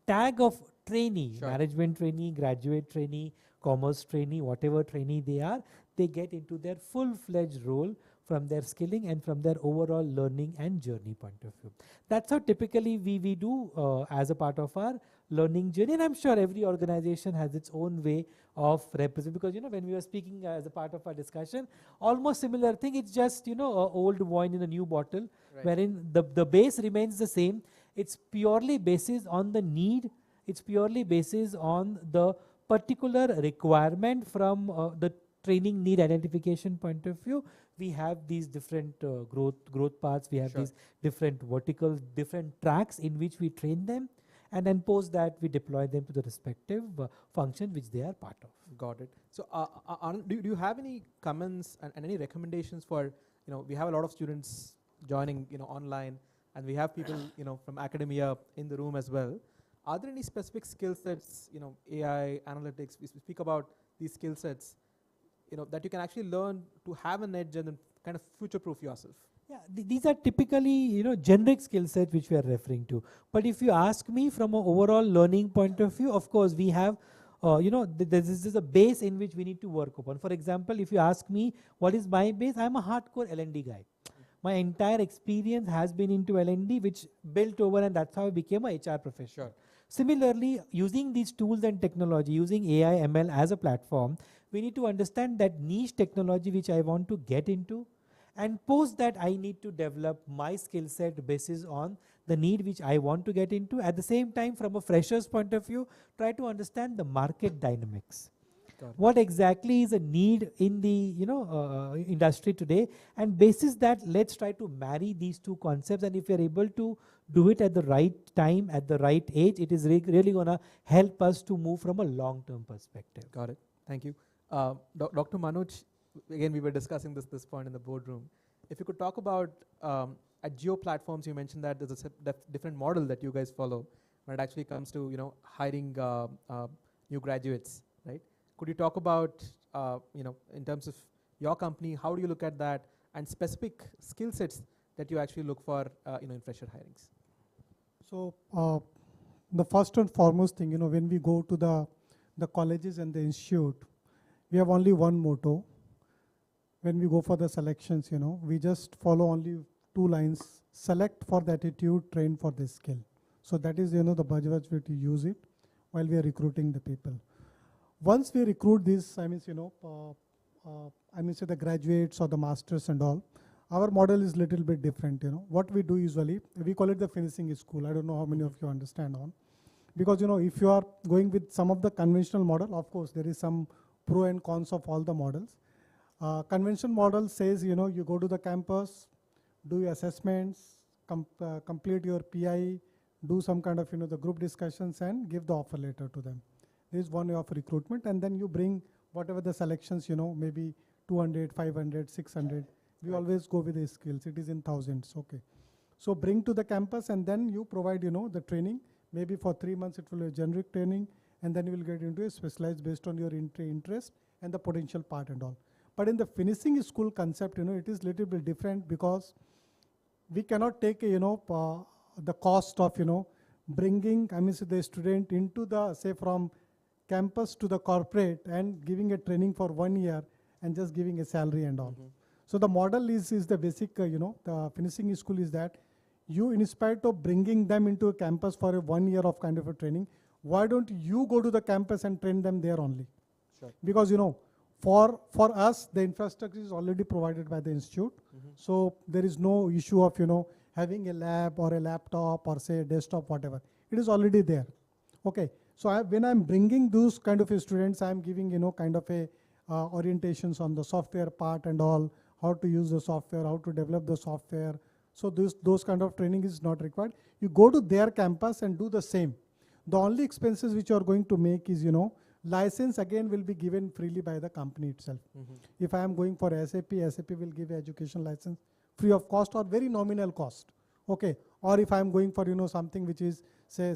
tag of trainee, management trainee, graduate trainee, commerce trainee, whatever trainee they are, they get into their full-fledged role from their skilling and from their overall learning and journey point of view. That's how typically we do as a part of our learning journey, and I'm sure every organization has its own way of representing, because when we were speaking as a part of our discussion, almost similar thing, it's just a old wine in a new bottle, wherein the base remains the same. It's purely basis on the need, it's purely basis on the particular requirement from the training need identification point of view. We have these different growth paths, we have these different verticals, different tracks in which we train them. and then post that we deploy them to the respective function which they are part of. Got it. So, do you have any comments and any recommendations for, we have a lot of students joining, online, and we have people, from academia in the room as well. Are there any specific skill sets, AI, analytics, we speak about these skill sets, that you can actually learn to have an edge and then kind of future-proof yourself? Yeah, these are typically, generic skill set which we are referring to. But if you ask me from an overall learning point of view, of course, we have, this is a base in which we need to work upon. For example, if you ask me, what is my base? I'm a hardcore L&D guy. My entire experience has been into L&D, which built over, and that's how I became a HR professional. Sure. Similarly, using these tools and technology, using AI, ML as a platform, we need to understand that niche technology which I want to get into, and post that I need to develop my skill set basis on the need which I want to get into. At the same time, from a fresher's point of view, try to understand the market dynamics. What exactly is a need in the industry today, and basis that, let's try to marry these two concepts. And if you're able to do it at the right time, at the right age, it is really going to help us to move from a long-term perspective. Got it. Thank you. Dr. Manoj, again, we were discussing this point in the boardroom. If you could talk about, at Geo Platforms, you mentioned that there's a different model that you guys follow when it actually comes to, hiring new graduates, right? Could you talk about, in terms of your company, how do you look at that, and specific skill sets that you actually look for, in fresher hirings? So the first and foremost thing, when we go to the colleges and the institute, we have only one motto. When we go for the selections, we just follow only 2 lines: select for the attitude, train for the skill. So that is, the buzzwords we to use it while we are recruiting the people. Once we recruit these, say the graduates or the masters and all, our model is little bit different. What we do usually, we call it the finishing school. I don't know how many of you understand on, because if you are going with some of the conventional model, of course there is some pro and cons of all the models. Conventional model says, you go to the campus, do your assessments, complete your PI, do some kind of, the group discussions, and give the offer letter to them. This is one way of recruitment, and then you bring whatever the selections, maybe 200, 500, 600. We always go with the skills. It is in thousands, okay. So bring to the campus, and then you provide, the training. Maybe for 3 months it will be a generic training, and then you will get into a specialized based on your interest and the potential part and all. But in the finishing school concept, it is little bit different, because we cannot take, the cost of, bringing, the student into the, say, from campus to the corporate and giving a training for 1 year and just giving a salary and all. Mm-hmm. So the model is the basic, the finishing school is that you, in spite of bringing them into a campus for a 1 year of kind of a training, why don't you go to the campus and train them there only? Sure. Because, for us, the infrastructure is already provided by the institute. Mm-hmm. So there is no issue of, having a lab or a laptop or say a desktop, whatever. It is already there. Okay. So when I'm bringing those kind of students, I'm giving, kind of a orientations on the software part and all, how to use the software, how to develop the software. So those kind of training is not required. You go to their campus and do the same. The only expenses which you are going to make is, license again will be given freely by the company itself. Mm-hmm. If I am going for SAP will give an education license free of cost or very nominal cost. Okay. Or if I am going for, something which is, say,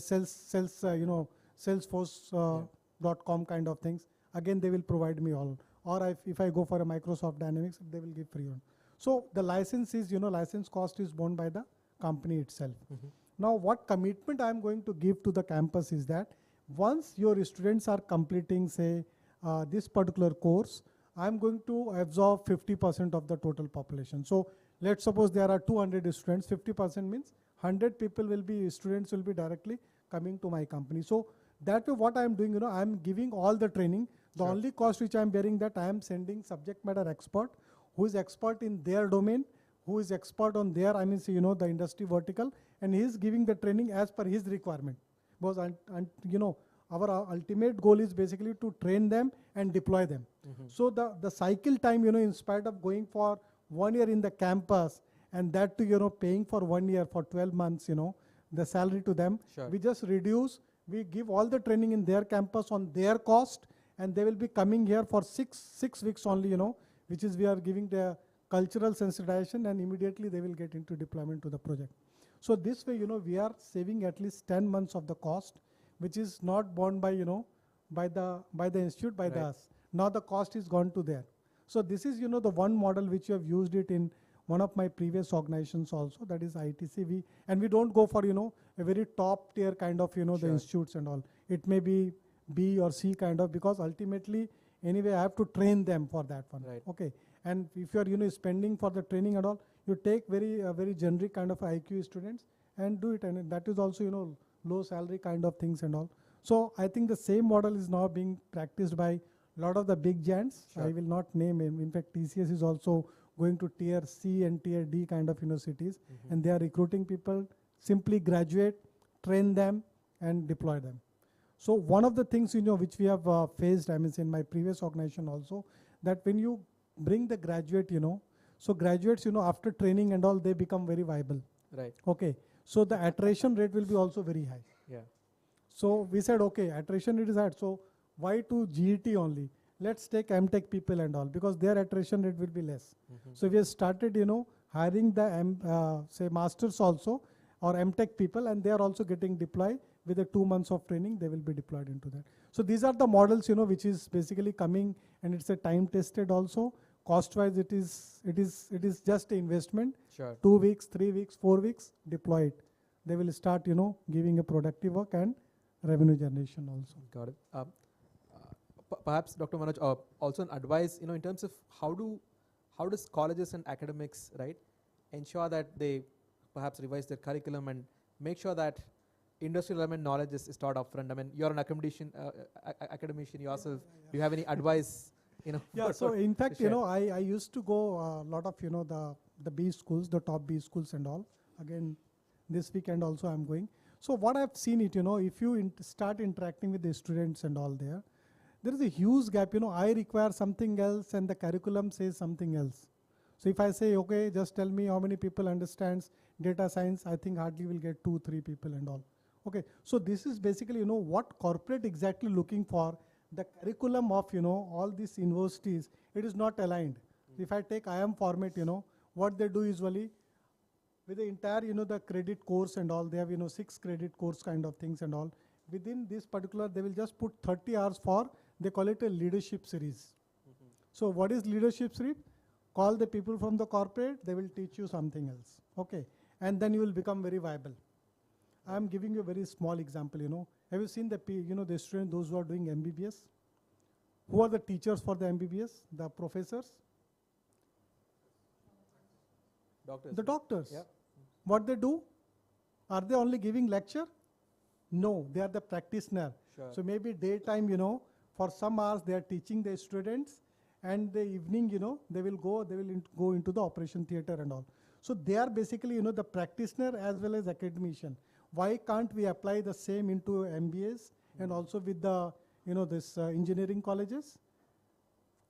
Salesforce.com kind of things, again they will provide me all. Or if I go for a Microsoft Dynamics, they will give free one. So the license is, license cost is borne by the company itself. Mm-hmm. Now what commitment I am going to give to the campus is that once your students are completing, say, this particular course, I am going to absorb 50% of the total population. So let's suppose there are 200 students, 50% means 100 students will be directly coming to my company. So that way what I am doing, I am giving all the training. The sure. only cost which I am bearing, that I am sending subject matter expert who is expert in their domain, who is expert on their, the industry vertical, and he is giving the training as per his requirement. Because, our ultimate goal is basically to train them and deploy them. Mm-hmm. So the cycle time, in spite of going for 1 year in the campus, and that to, paying for 1 year for 12 months, the salary to them. Sure. We just reduce, we give all the training in their campus on their cost, and they will be coming here for six weeks only, which is we are giving the cultural sensitization, and immediately they will get into deployment to the project. So this way, we are saving at least 10 months of the cost, which is not borne by, by the institute, by the us. Now the cost is gone to there. So this is, the one model which you have used it in one of my previous organizations also, that is ITC. And we don't go for, a very top tier kind of, the institutes and all. It may be B or C kind of, because ultimately, anyway, I have to train them for that one. Right. Okay. And if you are, spending for the training and all, you take very generic kind of IQ students and do it. And that is also, low salary kind of things and all. So I think the same model is now being practiced by a lot of the big giants. Sure. I will not name him. In fact, TCS is also going to tier C and tier D kind of cities, and they are recruiting people, simply graduate, train them, and deploy them. So one of the things which we have faced, I mean, in my previous organization also, that when you bring the graduate, so graduates, after training and all, they become very viable. Right. Okay. So the attrition rate will be also very high. Yeah. So we said, okay, attrition rate is high. So why to GET only? Let's take MTech people and all, because their attrition rate will be less. So we have started, hiring the say masters also, or MTech people, and they are also getting deployed with the 2 months of training. They will be deployed into that. So these are the models, which is basically coming, and it's a time tested also. Cost-wise, it is just an investment. Sure. 2 weeks, 3 weeks, 4 weeks, deploy it. They will start, giving a productive work and revenue generation also. Got it. Perhaps Dr. Manoj, also an advice, in terms of how does colleges and academics, right, ensure that they perhaps revise their curriculum and make sure that industry relevant knowledge is taught upfront. I mean, you're an academician yourself. Do you have any advice? Yeah. So in fact, I used to go a lot of the B schools, the top B schools and all. Again, this weekend also I'm going. So what I've seen it, if you start interacting with the students and all there is a huge gap. I require something else and the curriculum says something else. So if I say, okay, just tell me how many people understands data science, I think hardly will get 2-3 people and all. Okay. So this is basically, what corporate exactly looking for. The curriculum of, all these universities, it is not aligned. If I take IIM format, what they do usually, with the entire, the credit course and all, they have, 6 credit course kind of things and all. Within this particular, they will just put 30 hours for, they call it a leadership series. So what is leadership series? Call the people from the corporate, they will teach you something else. Okay. And then you will become very viable. I'm giving you a very small example, Have you seen the students, those who are doing MBBS? Who are the teachers for the MBBS? The professors? Doctors. The doctors. Yeah. What they do? Are they only giving lecture? No, they are the practitioner. Sure. So maybe daytime, for some hours they are teaching the students, and the evening, they will go into the operation theater and all. So they are basically, the practitioner as well as academician. Why can't we apply the same into MBAs and also with the, this engineering colleges?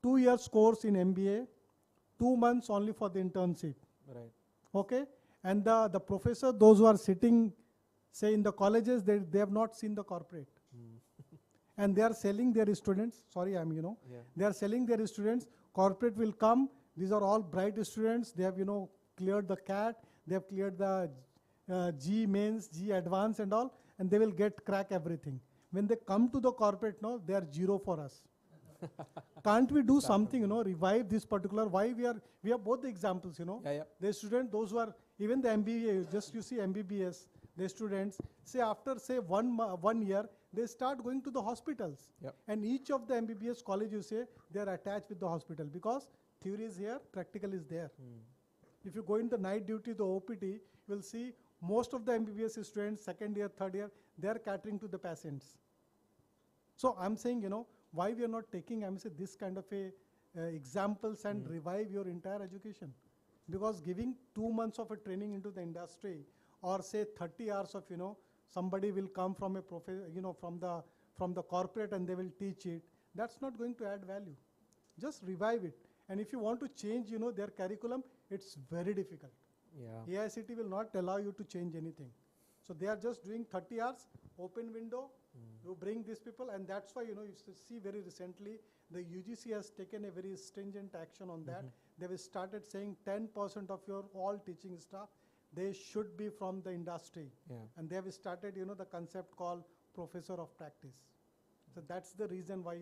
2 years course in MBA, 2 months only for the internship. Right. Okay. And the professor, those who are sitting, say in the colleges, they have not seen the corporate. And they are selling their students. Sorry, they are selling their students. Corporate will come. These are all bright students. They have, cleared the CAT. They have cleared the G mains, G advanced and all, and they will crack everything. When they come to the corporate, they are zero for us. Can't we do something, revive this particular, why we have both the examples, Yeah. The student, those who are, even the MBA, just you see MBBS, the students, say after, say 1 year, they start going to the hospitals. Yep. And each of the MBBS college, you say, they are attached with the hospital, because theory is here, practical is there. If you go in the night duty, the OPT, you will see most of the MBBS students, 2nd year, 3rd year, they are catering to the patients. So I'm saying, why we are not taking, this kind of examples and revive your entire education? Because giving 2 months of a training into the industry, or say 30 hours of, somebody will come from a from the corporate and they will teach it, that's not going to add value. Just revive it. And if you want to change, their curriculum, it's very difficult. Yeah. AICT will not allow you to change anything. So they are just doing 30 hours, open window, you bring these people, and that's why, you see very recently, the UGC has taken a very stringent action on that. They have started saying 10% of your all teaching staff, they should be from the industry. And they have started, the concept called professor of practice. So that's the reason why,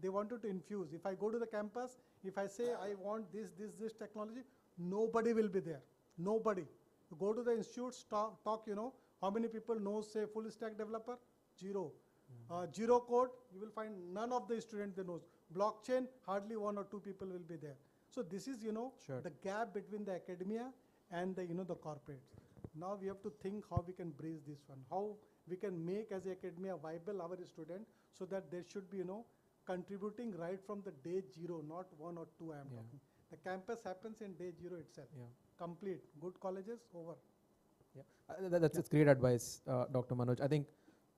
they wanted to infuse. If I go to the campus, if I say I want this technology, nobody will be there. Nobody. You go to the institutes, talk, how many people know, say, full stack developer? Zero. Zero code, you will find none of the students they knows. Blockchain, hardly 1 or 2 people will be there. So this is, the gap between the academia and the, the corporates. Now we have to think how we can bridge this one, how we can make as academia viable our student, so that there should be, contributing right from the day 0, not 1 or 2 I am talking. The campus happens in day 0 itself. Complete. Good colleges, over. That's great advice, Dr. Manoj. I think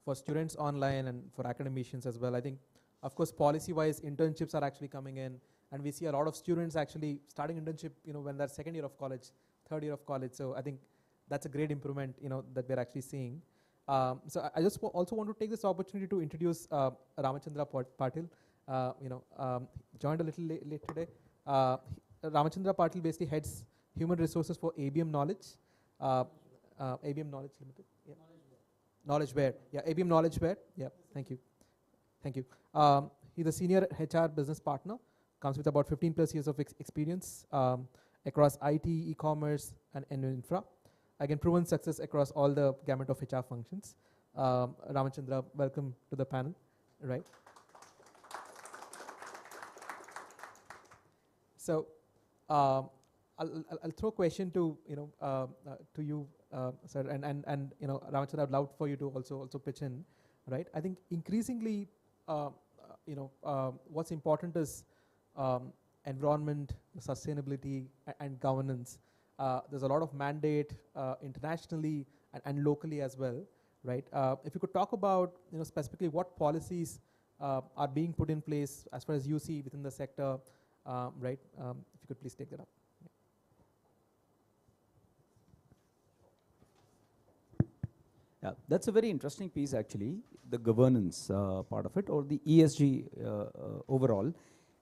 for students online and for academicians as well, I think, of course, policy-wise, internships are actually coming in, and we see a lot of students actually starting internship, when they're second year of college, third year of college. So I think that's a great improvement, that we're actually seeing. So I just also want to take this opportunity to introduce Ramachandra Patil. Joined a little late today. Ramachandra Patil basically heads human resources for ABM Knowledge. ABM Knowledge Limited. Yeah. KnowledgeWare. Yeah, ABM KnowledgeWare. Yeah, thank you. Thank you. He's a senior HR business partner, comes with about 15 plus years of experience across IT, e-commerce, and infra. Again, proven success across all the gamut of HR functions. Ramachandra, welcome to the panel. Right. So, I'll throw a question to you, sir, and Ramachandra, I'd love for you to also pitch in, right? I think increasingly, what's important is environment, sustainability, and governance. There's a lot of mandate internationally and locally as well, right? If you could talk about, specifically what policies are being put in place as far as you see within the sector, right? If you could please take that up. Yeah, that's a very interesting piece actually, the governance part of it, or the ESG overall.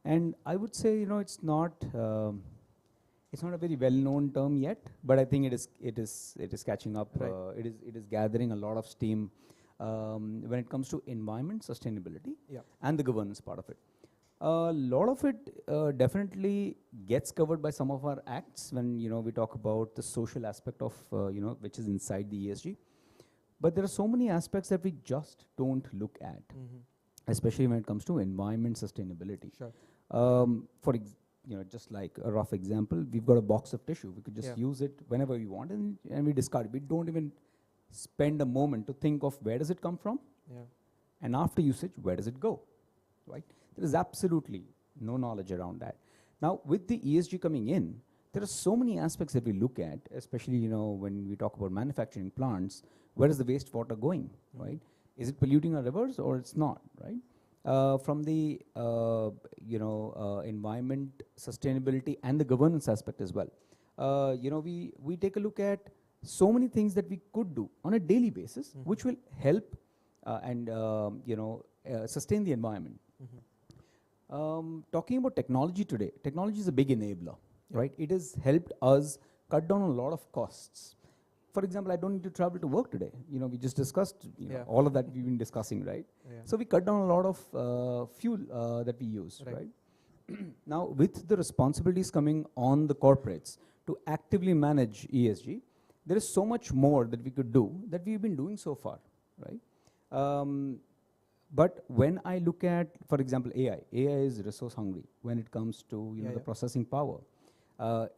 And I would say, it's not a very well-known term yet, but I think it is catching up. Right. It is gathering a lot of steam when it comes to environment sustainability and the governance part of it. A lot of it definitely gets covered by some of our acts when we talk about the social aspect of which is inside the ESG. But there are so many aspects that we just don't look at, especially when it comes to environment sustainability. Sure. Just like a rough example, we've got a box of tissue. We could just use it whenever we want, and we discard it. We don't even spend a moment to think of where does it come from, and after usage, where does it go, right? There is absolutely no knowledge around that. Now, with the ESG coming in, there are so many aspects that we look at, especially when we talk about manufacturing plants. Where is the wastewater going, right? Is it polluting our rivers or it's not, right? From the environment, sustainability, and the governance aspect as well. We take a look at so many things that we could do on a daily basis, which will help and sustain the environment. Talking about technology today, technology is a big enabler, right? It has helped us cut down a lot of costs. For example, I don't need to travel to work today. We just discussed all of that we've been discussing, right? So we cut down a lot of fuel that we use, right? Now, with the responsibilities coming on the corporates to actively manage ESG, there is so much more that we could do that we've been doing so far, right? But when I look at, for example, AI is resource hungry when it comes to the processing power.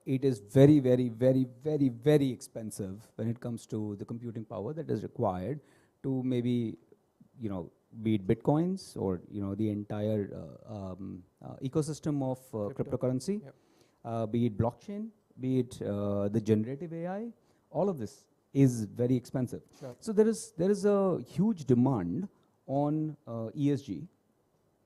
It is very, very, very, very, very expensive when it comes to the computing power that is required to maybe, be it bitcoins or the entire ecosystem of cryptocurrency, be it blockchain, be it the generative AI. All of this is very expensive. Sure. So there is a huge demand on ESG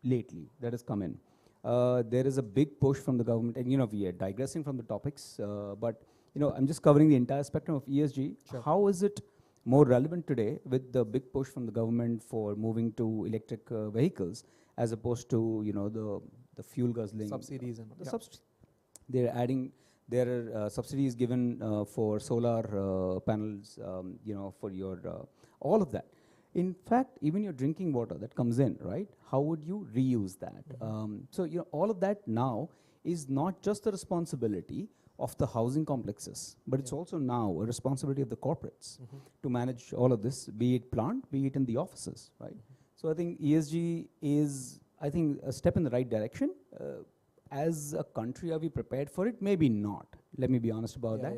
lately that has come in. There is a big push from the government, and we are digressing from the topics, but I'm just covering the entire spectrum of ESG. Sure. How is it more relevant today with the big push from the government for moving to electric vehicles, as opposed to, you know, the fuel guzzling Subsidies and they're adding. There are subsidies given for solar panels, you know, for your all of that. In fact, even your drinking water that comes in, right? How would you reuse that? So, you know, all of that now is not just the responsibility of the housing complexes, but it's also now a responsibility of the corporates to manage all of this, be it plant, be it in the offices, right? So I think ESG is, I think, a step in the right direction. As a country, are we prepared for it? Maybe not. Let me be honest about that.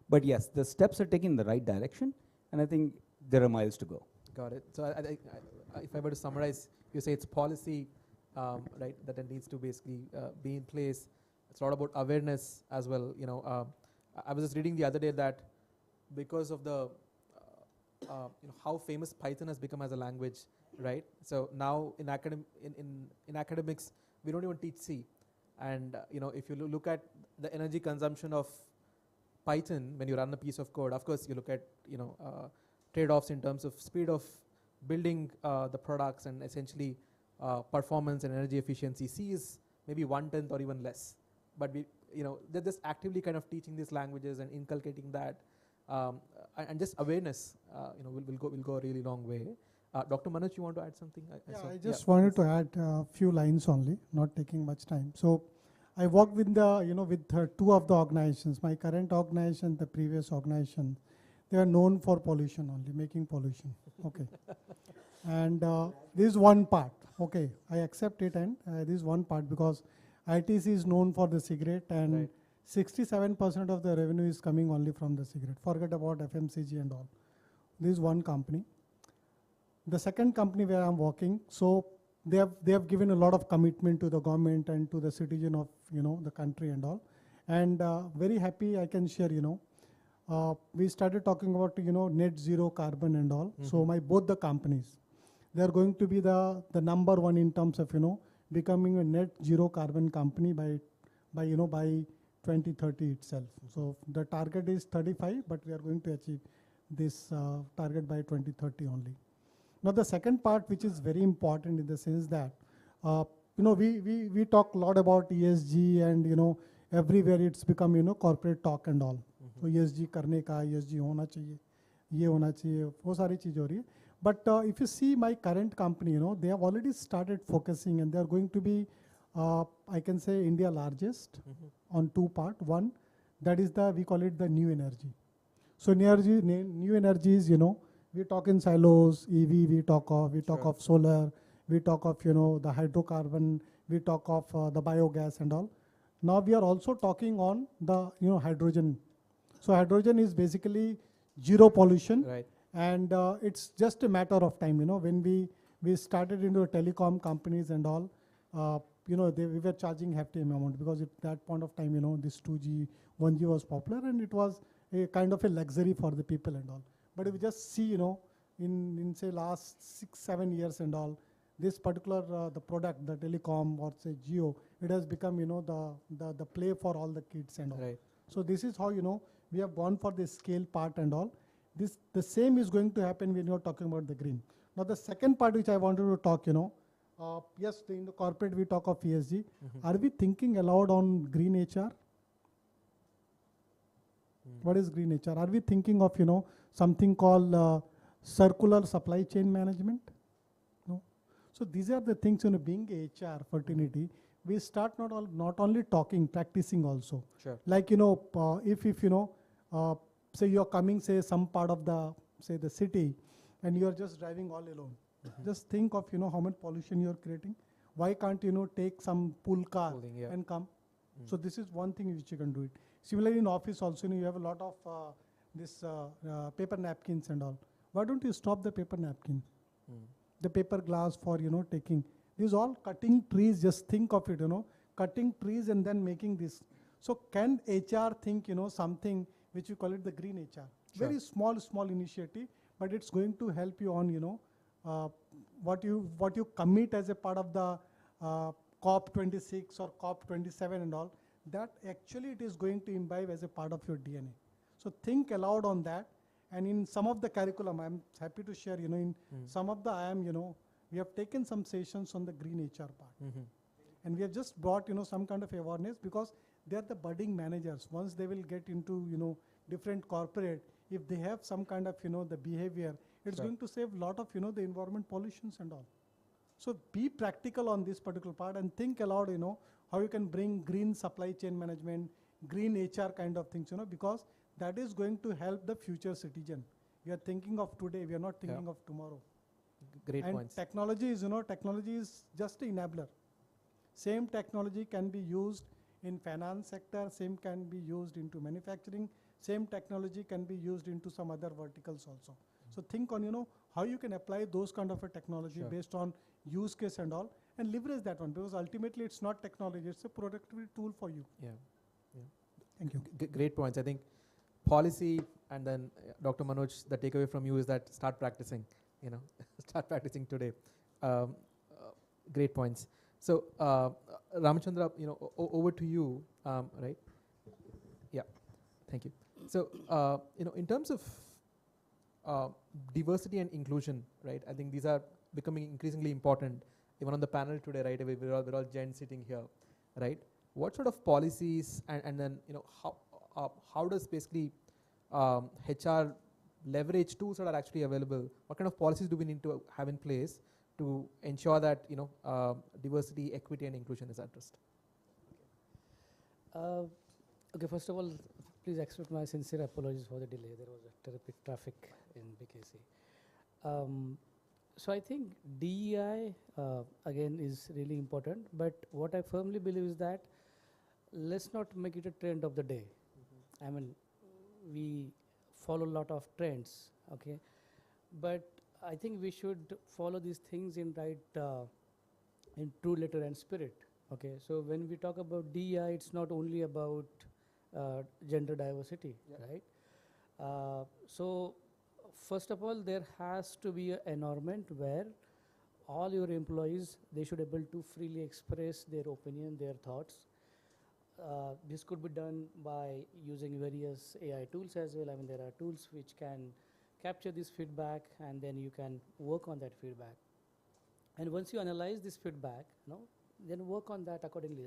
But yes, the steps are taken in the right direction, and I think there are miles to go. Got it. So if I were to summarize, you say it's policy, right, that it needs to basically be in place. It's a lot about awareness as well. You know, I was just reading the other day that because of the you know, how famous Python has become as a language, right? So now in academics, we don't even teach C. And you know, if you look at the energy consumption of Python when you run a piece of code, of course you look at, you know, trade-offs in terms of speed of building the products and essentially performance and energy efficiency. C is maybe 1/10 or even less, but we, you know, they're just actively kind of teaching these languages and inculcating that, and just awareness, you know, will go a really long way. Dr. Manoj, you want to add something? I just wanted to add a few lines only, not taking much time. So I work with with two of the organizations, my current organization, the previous organization. They are known for pollution only, making pollution. Okay. And this is one part. Okay, I accept it, and this is one part because ITC is known for the cigarette, and 67% of the revenue is coming only from the cigarette. Forget about FMCG and all. This is one company. The second company where I'm working, so they have given a lot of commitment to the government and to the citizen of, you know, the country and all. And very happy I can share, you know, we started talking about, you know, net zero carbon and all. So both the companies, they are going to be the number one in terms of, you know, becoming a net zero carbon company by 2030 itself. So the target is 35, but we are going to achieve this target by 2030 only. Now the second part, which is very important in the sense that, you know, we talk a lot about ESG, and, you know, everywhere it's become, you know, corporate talk and all. So ESG करने का, ESG होना चाहिए, ये होना चाहिए, वो सारी चीज़ हो रही है. But if you see my current company, you know, they have already started focusing, and they are going to be, I can say, India largest on two parts. One, that is we call it the new energy. So new energy is, you know, we talk in silos, EV, we talk of solar, we talk of, you know, the hydrocarbon, we talk of the biogas and all. Now we are also talking on the, you know, hydrogen. So hydrogen is basically zero pollution, and it's just a matter of time, you know, when we started into telecom companies and all, you know, we were charging hefty amount because at that point of time, you know, this 2G, 1G was popular, and it was a kind of a luxury for the people and all. But if you just see, you know, in say last 6-7 years and all, this particular the product, the telecom or say Geo, it has become, you know, the play for all the kids and all. So this is how, you know, we have gone for the scale part and all. The same is going to happen when you're talking about the green. Now the second part which I wanted to talk, you know, yes, in the corporate we talk of ESG. Are we thinking aloud on green HR? What is green HR? Are we thinking of, you know, something called circular supply chain management? No. So these are the things, you know, being a HR fraternity, we start not only talking, practicing also. Like, you know, if you know, say you're coming, say some part of the city, and you're just driving all alone. Just think of, you know, how much pollution you're creating. Why can't, you know, take some pool car and come? So this is one thing which you can do it. Similarly in office also, you know, you have a lot of this paper napkins and all. Why don't you stop the paper napkin? The paper glass for, you know, taking. These all cutting trees, just think of it, you know, cutting trees and then making this. So can HR think, you know, something which we call it the green HR? Very small initiative, but it's going to help you on, you know, what you commit as a part of the COP26 or COP27 and all, that actually it is going to imbibe as a part of your DNA. So think aloud on that, And in some of the curriculum, I'm happy to share, in some of the IIM, we have taken some sessions on the green HR part. And we have just brought, some kind of awareness because they are the budding managers. Once they will get into, different corporate, if they have some kind of, the behavior, it's going to save a lot of, the environment pollutions and all. So be practical on this particular part and think aloud, how you can bring green supply chain management, green HR kind of things, because that is going to help the future citizen. We are thinking of today, we are not thinking of tomorrow. Great and points. Technology is just an enabler. Same technology can be used in finance sector, same can be used into manufacturing, same technology can be used into some other verticals also. So think on, how you can apply those kind of a technology based on use case and all, and leverage that one, because ultimately it's not technology, it's a productivity tool for you. Thank you. Great points. I think policy, and then Dr. Manoj, the takeaway from you is that start practicing, start practicing today. Great points. So Ramachandra, over to you, right? Yeah, thank you. So, in terms of diversity and inclusion, right? I think these are becoming increasingly important. Even on the panel today, right? We're all Gen sitting here, right? What sort of policies and then how does basically HR leverage tools that are actually available? What kind of policies do we need to have in place to ensure that diversity, equity, and inclusion is addressed? Okay, first of all, please accept my sincere apologies for the delay. There was a terrific traffic in BKC. So I think DEI, again, is really important. But what I firmly believe is that let's not make it a trend of the day. I mean, we follow a lot of trends, okay? But I think we should follow these things in in true letter and spirit, okay? So when we talk about DEI, it's not only about gender diversity, right? So first of all, there has to be an environment where all your employees, they should be able to freely express their opinion, their thoughts. This could be done by using various AI tools as well. I mean, there are tools which can capture this feedback, and then you can work on that feedback. And once you analyze this feedback, then work on that accordingly.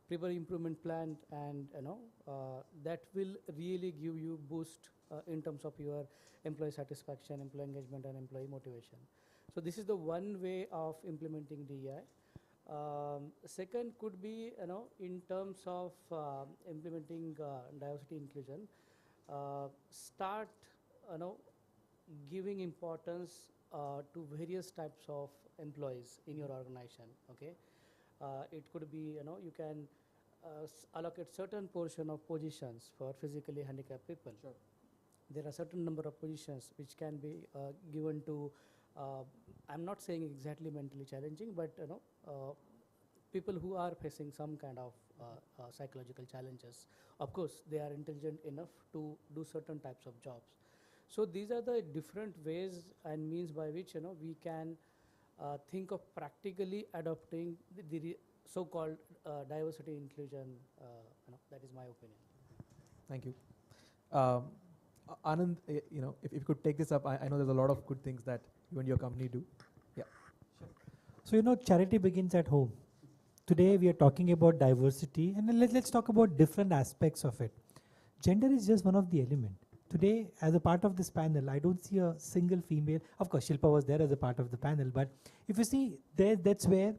Prepare improvement plan, and that will really give you boost in terms of your employee satisfaction, employee engagement, and employee motivation. So this is the one way of implementing DEI. Second could be, in terms of implementing diversity inclusion, start, giving importance to various types of employees in your organization. Okay, it could be, you can allocate certain portion of positions for physically handicapped people. Sure. There are certain number of positions which can be given to. I'm not saying exactly mentally challenging, but people who are facing some kind of psychological challenges. Of course, they are intelligent enough to do certain types of jobs. So these are the different ways and means by which we can think of practically adopting the so-called diversity inclusion. That is my opinion. Thank you. Anand, if you could take this up, I know there's a lot of good things that you and your company do. Yeah. Sure. So, charity begins at home. Today we are talking about diversity, and let's talk about different aspects of it. Gender is just one of the elements. Today, as a part of this panel, I don't see a single female. Of course, Shilpa was there as a part of the panel, but if you see there, that's where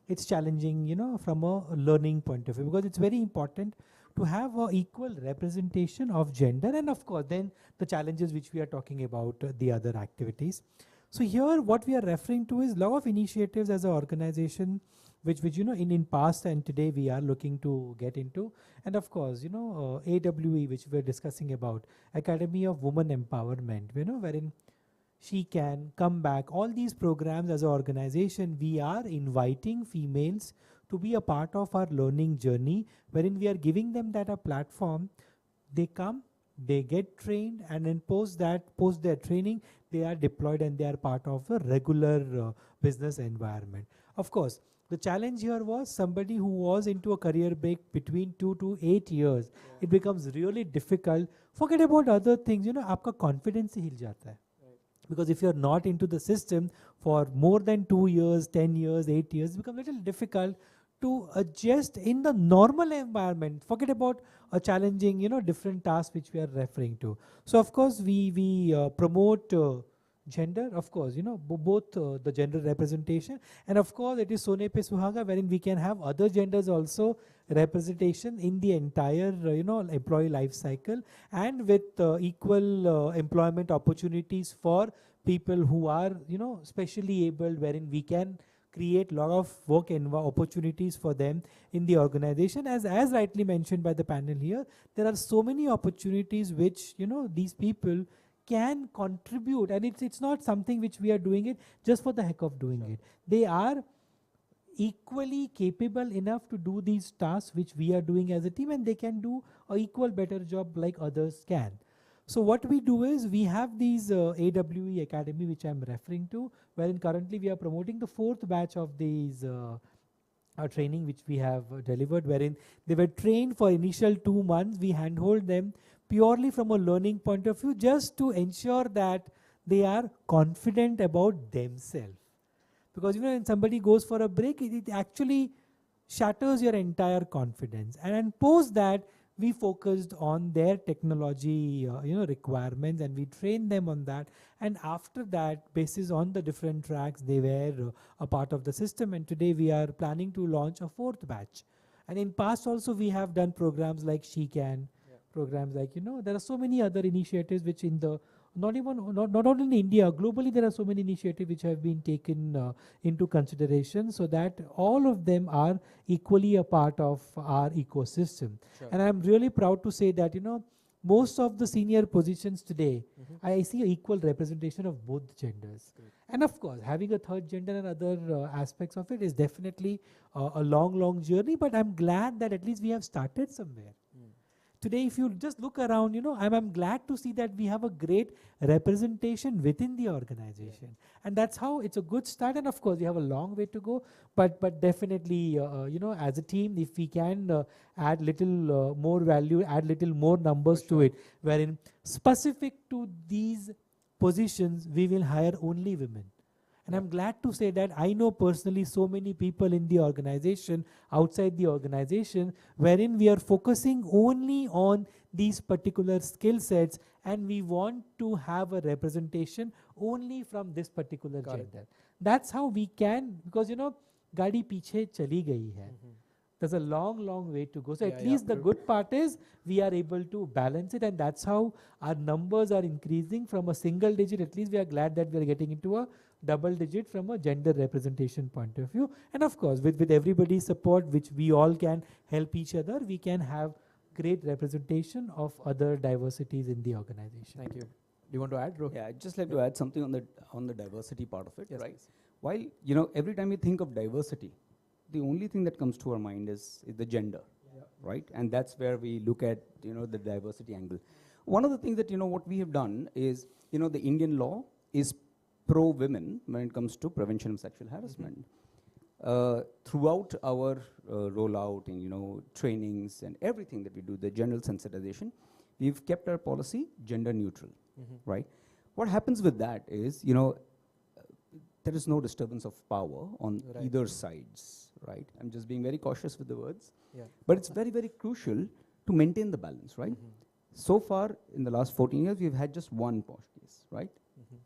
it's challenging, from a learning point of view, because it's very important to have an equal representation of gender, and of course, then the challenges which we are talking about, the other activities. So here, what we are referring to is lot of initiatives as an organization, which in past and today we are looking to get into, and of course, AWE, which we are discussing about, Academy of Women Empowerment, wherein she can come back. All these programs as an organization, we are inviting females to be a part of our learning journey, wherein we are giving them that a platform. They come, they get trained, and then post their training, they are deployed and they are part of a regular business environment. Of course, The challenge here was somebody who was into a career break between 2 to 8 years. It becomes really difficult. Forget about other things, आपका confidence ही हिल जाता है. Because if you're not into the system for more than 2 years, 10 years, 8 years, it becomes a little difficult to adjust in the normal environment. Forget about a challenging, different task which we are referring to. So of course we promote gender, of course, both the gender representation, and of course it is Sone Pe Suhaga, wherein we can have other genders also representation in the entire employee life cycle, and with equal employment opportunities for people who are specially abled, wherein we can create a lot of work opportunities for them in the organization. As rightly mentioned by the panel here, there are so many opportunities which these people can contribute, and it's not something which we are doing it just for the heck of doing it. They are equally capable enough to do these tasks which we are doing as a team, and they can do a equal better job like others can. So what we do is we have these AWE Academy which I'm referring to, wherein currently we are promoting the 4th batch of these training which we have delivered, wherein they were trained for initial 2 months. We handhold them purely from a learning point of view, just to ensure that they are confident about themselves. Because when somebody goes for a break, it actually shatters your entire confidence. And post that, we focused on their technology requirements, and we trained them on that. And after that, basis on the different tracks, they were a part of the system. And today we are planning to launch a 4th batch. And in past also we have done programs like She Can, programs like, there are so many other initiatives which in the, not only in India, globally there are so many initiatives which have been taken into consideration, so that all of them are equally a part of our ecosystem. Sure. And I'm really proud to say that, most of the senior positions today, I see an equal representation of both genders. Great. And of course, having a 3rd gender and other aspects of it is definitely a long journey, but I'm glad that at least we have started somewhere. Today, if you just look around, I'm glad to see that we have a great representation within the organization. And that's how it's a good start. And of course, we have a long way to go. But definitely, as a team, if we can add little more value, add little more numbers to it, wherein specific to these positions, we will hire only women. And I'm glad to say that I know personally so many people in the organization, outside the organization, wherein we are focusing only on these particular skill sets, and we want to have a representation only from this particular gender. That's how we can, because gaadi piche chali gayi hai. There's a long way to go. So at least the good part is we are able to balance it, and that's how our numbers are increasing from a single digit. At least we are glad that we are getting into a double digit from a gender representation point of view. And of course, with everybody's support, which we all can help each other, we can have great representation of other diversities in the organization. Thank you. Do you want to add, Rohit? Yeah, I'd just like to add something on the diversity part of it, Yes, right? please. While, every time we think of diversity, the only thing that comes to our mind is the gender, right? And that's where we look at, the diversity angle. One of the things that, what we have done is, the Indian law is pro-women when it comes to prevention of sexual harassment. Throughout our rollout and, trainings and everything that we do, the general sensitization, we've kept our policy gender neutral, right? What happens with that is, there is no disturbance of power on either sides, right? I'm just being very cautious with the words. But it's very, very crucial to maintain the balance, right? So far, in the last 14 years, we've had just one posh case, right?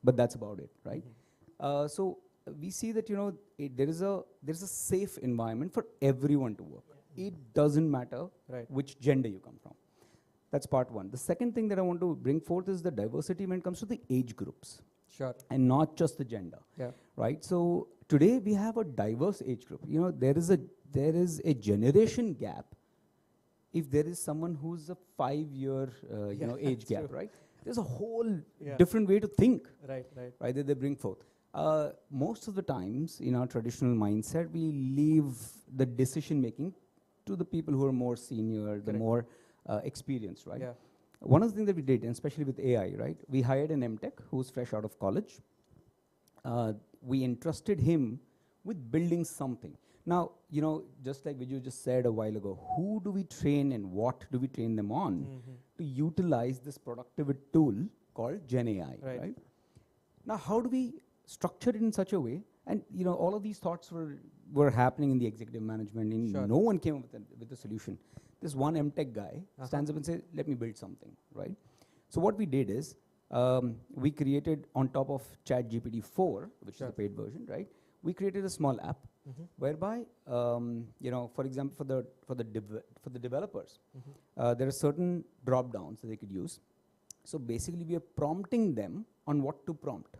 But that's about it, right? So we see that, there is a safe environment for everyone to work. It doesn't matter which gender you come from. That's part one. The second thing that I want to bring forth is the diversity when it comes to the age groups. Sure. And not just the gender, right? So today we have a diverse age group. There is a generation gap. If there is someone who's a 5-year, age gap, right? There's a whole different way to think, right? That they bring forth. Most of the times, in our traditional mindset, we leave the decision making to the people who are more senior, the more experienced, right? One of the things that we did, and especially with AI, right? We hired an MTech who's fresh out of college. We entrusted him with building something. Now, just like Viju just said a while ago, who do we train and what do we train them on to utilize this productivity tool called Gen AI, right? Now, how do we structure it in such a way? And all of these thoughts were happening in the executive management, and no one came up with a solution. This one MTech guy stands up and says, "Let me build something," right? So what we did is we created on top of ChatGPT 4, which is the paid version, right? We created a small app whereby, for example, for the developers, there are certain drop downs that they could use. So basically, we are prompting them on what to prompt.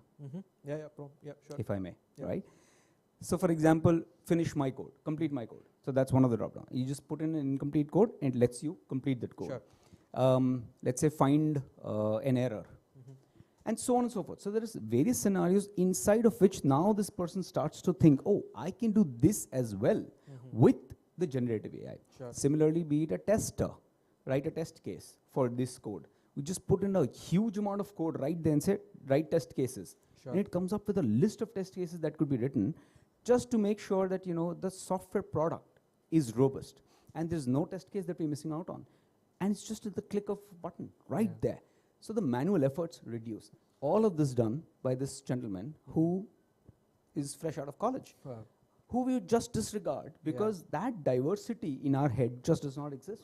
If I may, right? So for example, finish my code, complete my code. So that's one of the drop down. You just put in an incomplete code and it lets you complete that code. Let's say find an error. And so on and so forth. So there is various scenarios inside of which now this person starts to think, oh, I can do this as well with the generative AI. Similarly, be it a tester, write a test case for this code. We just put in a huge amount of code right there and say, write test cases. And it comes up with a list of test cases that could be written just to make sure that, the software product is robust. And there's no test case that we're missing out on. And it's just at the click of a button right there. So the manual efforts reduce. All of this done by this gentleman who is fresh out of college, who we just disregard because that diversity in our head just does not exist.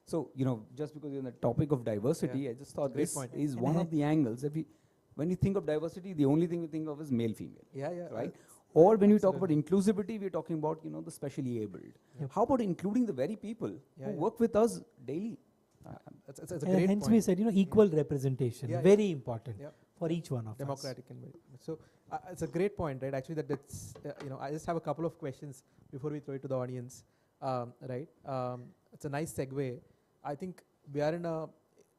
So, just because you're on the topic of diversity, I just thought this is one of the angles. When you think of diversity, the only thing we think of is male, female, right? Or when we talk about inclusivity, we're talking about, the specially abled. How about including the very people who work with us daily? It's a great hence point. We said, equal representation, very important for each one of us. Democratic environment. So it's a great point, right? Actually, that it's, I just have a couple of questions before we throw it to the audience, right? It's a nice segue. I think we are in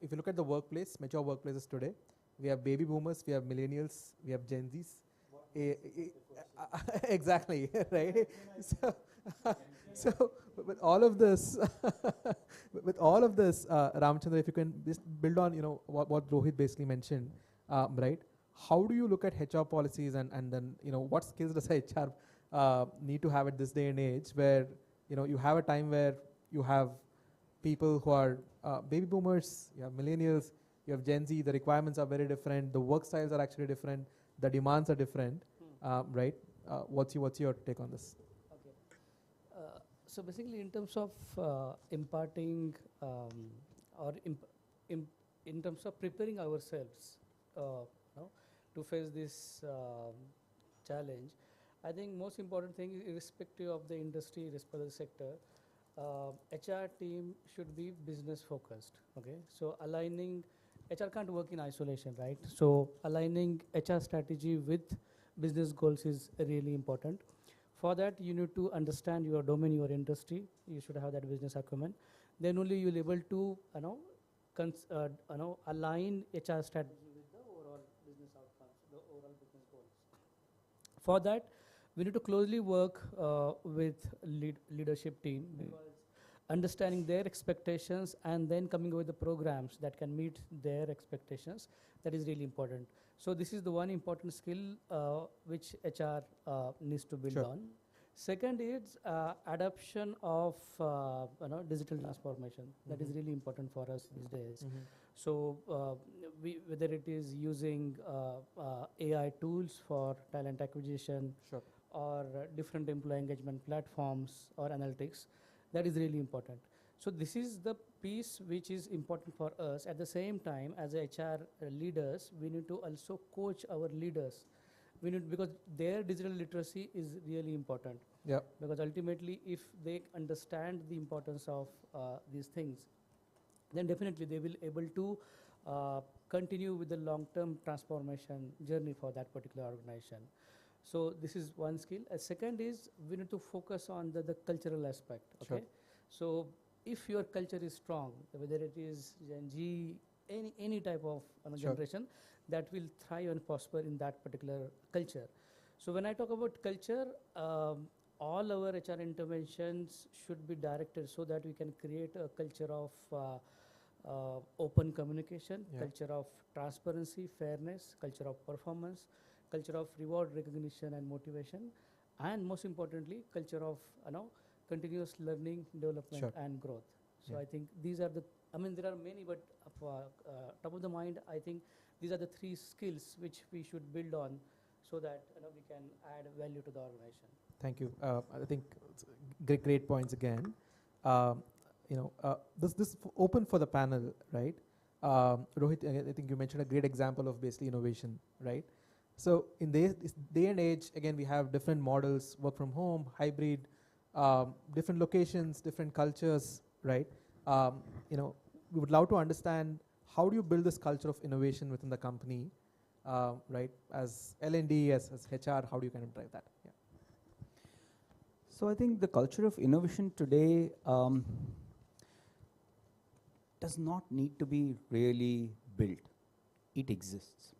if you look at the workplace, mature workplaces today, we have baby boomers, we have millennials, we have Gen Zs. Exactly, right? So with all of this, Ramchandra, if you can just build on, what Rohit basically mentioned, right? How do you look at HR policies and then, what skills does HR need to have at this day and age where, you have a time where you have people who are baby boomers, you have millennials, you have Gen Z, the requirements are very different, the work styles are actually different, the demands are different, right? What's your take on this? So basically, in terms of imparting or in terms of preparing ourselves to face this challenge, I think most important thing, irrespective of the industry, irrespective of the sector, HR team should be business focused. Okay, so aligning HR can't work in isolation, right? So aligning HR strategy with business goals is really important. For that, you need to understand your domain, your industry. You should have that business acumen. Then only you'll be able to, align HR strategy with the overall business outcomes, the overall business goals. For that, we need to closely work with leadership team because understanding their expectations and then coming up with the programs that can meet their expectations, that is really important. So this is the one important skill which HR needs to build on. Second is adoption of digital transformation. That is really important for us these days. So whether it is using AI tools for talent acquisition or different employee engagement platforms or analytics, that is really important. So this is the piece which is important for us. At the same time, as HR leaders, we need to also coach our leaders. We need, because their digital literacy is really important. Because ultimately, if they understand the importance of these things, then definitely they will able to continue with the long-term transformation journey for that particular organization. So this is one skill. A second is we need to focus on the cultural aspect. Okay, so if your culture is strong, whether it is Gen Z, any type of generation, that will thrive and prosper in that particular culture. So when I talk about culture, all our HR interventions should be directed so that we can create a culture of open communication, culture of transparency, fairness, culture of performance, culture of reward, recognition, and motivation, and most importantly, culture of continuous learning, development, Sure. and growth. So Yeah. I think these are the. I mean, there are many, but top of the mind, I think these are the 3 skills which we should build on, so that we can add value to the organization. Thank you. I think it's great points again. This open for the panel, right? Rohit, I think you mentioned a great example of basically innovation, right? So in this day and age, again, we have different models, work from home, hybrid, different locations, different cultures, right? We would love to understand, how do you build this culture of innovation within the company, right? As L&D, as HR, how do you kind of drive that? Yeah. So I think the culture of innovation today does not need to be really built. It exists,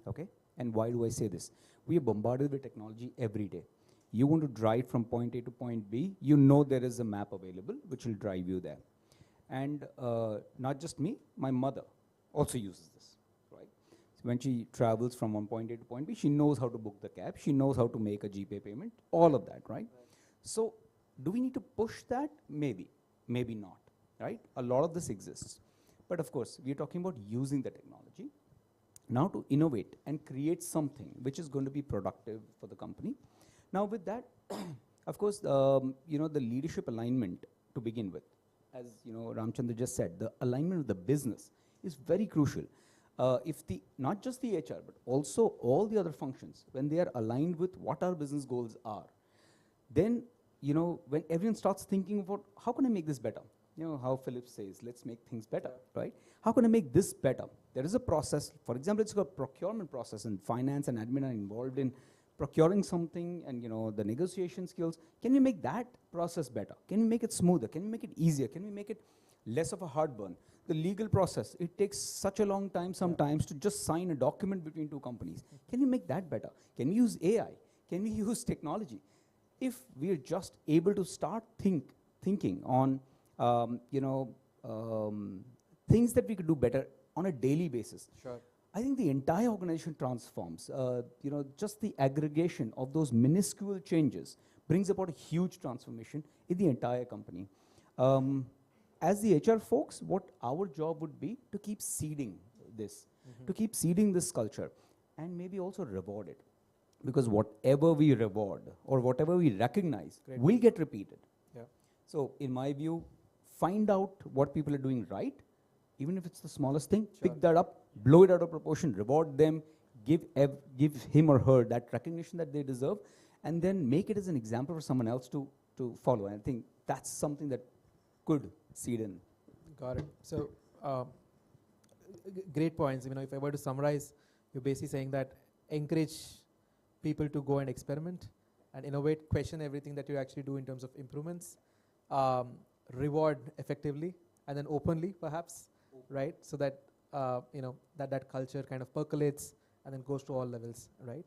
okay? And why do I say this? We are bombarded with technology every day. You want to drive from point A to point B, you know there is a map available which will drive you there. And not just me, my mother also uses this, right? So when she travels from one point A to point B, she knows how to book the cab, she knows how to make a GPay payment, all of that, right? So do we need to push that? Maybe, maybe not, right? A lot of this exists. But of course, we are talking about using the technology now to innovate and create something which is going to be productive for the company. Now with that, of course, the leadership alignment to begin with, as Ramchandra just said, the alignment of the business is very crucial. If not just the HR, but also all the other functions, when they are aligned with what our business goals are, then when everyone starts thinking about how can I make this better, how Philip says, let's make things better, right? How can I make this better? There is a process. For example, it's a procurement process, and finance and admin are involved in procuring something, and the negotiation skills. Can we make that process better? Can we make it smoother? Can we make it easier? Can we make it less of a heartburn? The legal process, it takes such a long time sometimes to just sign a document between 2 companies. Can we make that better? Can we use AI? Can we use technology? If we are just able to start thinking on things that we could do better on a daily basis, Sure. I think the entire organization transforms. Just the aggregation of those minuscule changes brings about a huge transformation in the entire company. As the HR folks, what our job would be to keep seeding this, to keep seeding this culture, and maybe also reward it. Because whatever we reward or whatever we recognize will get repeated. Yeah. So in my view, find out what people are doing right, even if it's the smallest thing, pick that up, blow it out of proportion, reward them, give him or her that recognition that they deserve, and then make it as an example for someone else to follow. And I think that's something that could seed in. Got it. So great points. If I were to summarize, you're basically saying that encourage people to go and experiment and innovate, question everything that you actually do in terms of improvements, reward effectively, and then openly perhaps, right? So that that culture kind of percolates and then goes to all levels, right?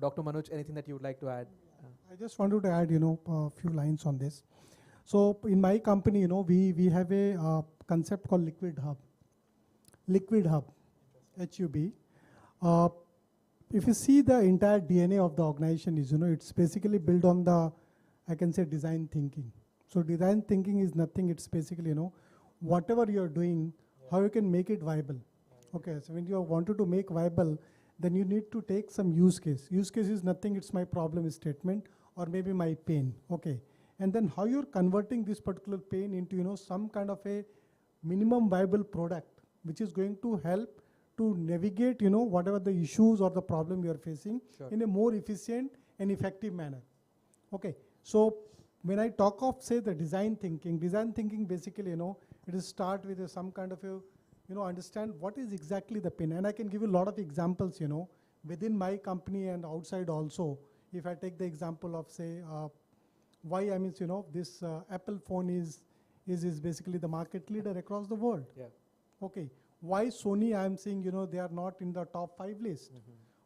Dr. Manoj, anything that you would like to add? I just wanted to add, a few lines on this. So in my company, we have a concept called Liquid Hub. Liquid Hub, HUB. If you see the entire DNA of the organization is, it's basically built on the, I can say, design thinking. So design thinking is nothing, it's basically, whatever you're doing, how you can make it viable. Okay, so when you wanted to make viable, then you need to take some use case. Use case is nothing, it's my problem statement or maybe my pain, okay. And then how you're converting this particular pain into, some kind of a minimum viable product, which is going to help to navigate, whatever the issues or the problem you're facing in a more efficient and effective manner. Okay, so when I talk of, say, the design thinking basically, it is start with some kind of a, understand what is exactly the pain. And I can give you a lot of examples, within my company and outside also. If I take the example of, say, why, this Apple phone is basically the market leader across the world. Yeah. Okay. Why Sony, I am saying, they are not in the top 5 list.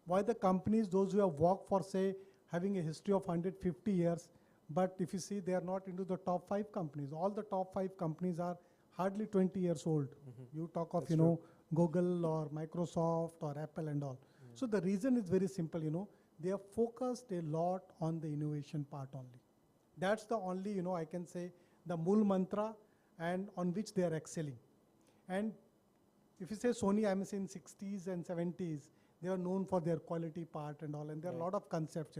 Why the companies, those who have worked for, say, having a history of 150 years, but if you see, they are not into the top 5 companies. All the top 5 companies are hardly 20 years old. You talk of, Google or Microsoft or Apple and all. So the reason is very simple, they have focused a lot on the innovation part only. That's the only, I can say, the Mool Mantra and on which they are excelling. And if you say Sony, I'm saying 60s and 70s, they are known for their quality part and all, and there are a lot of concepts,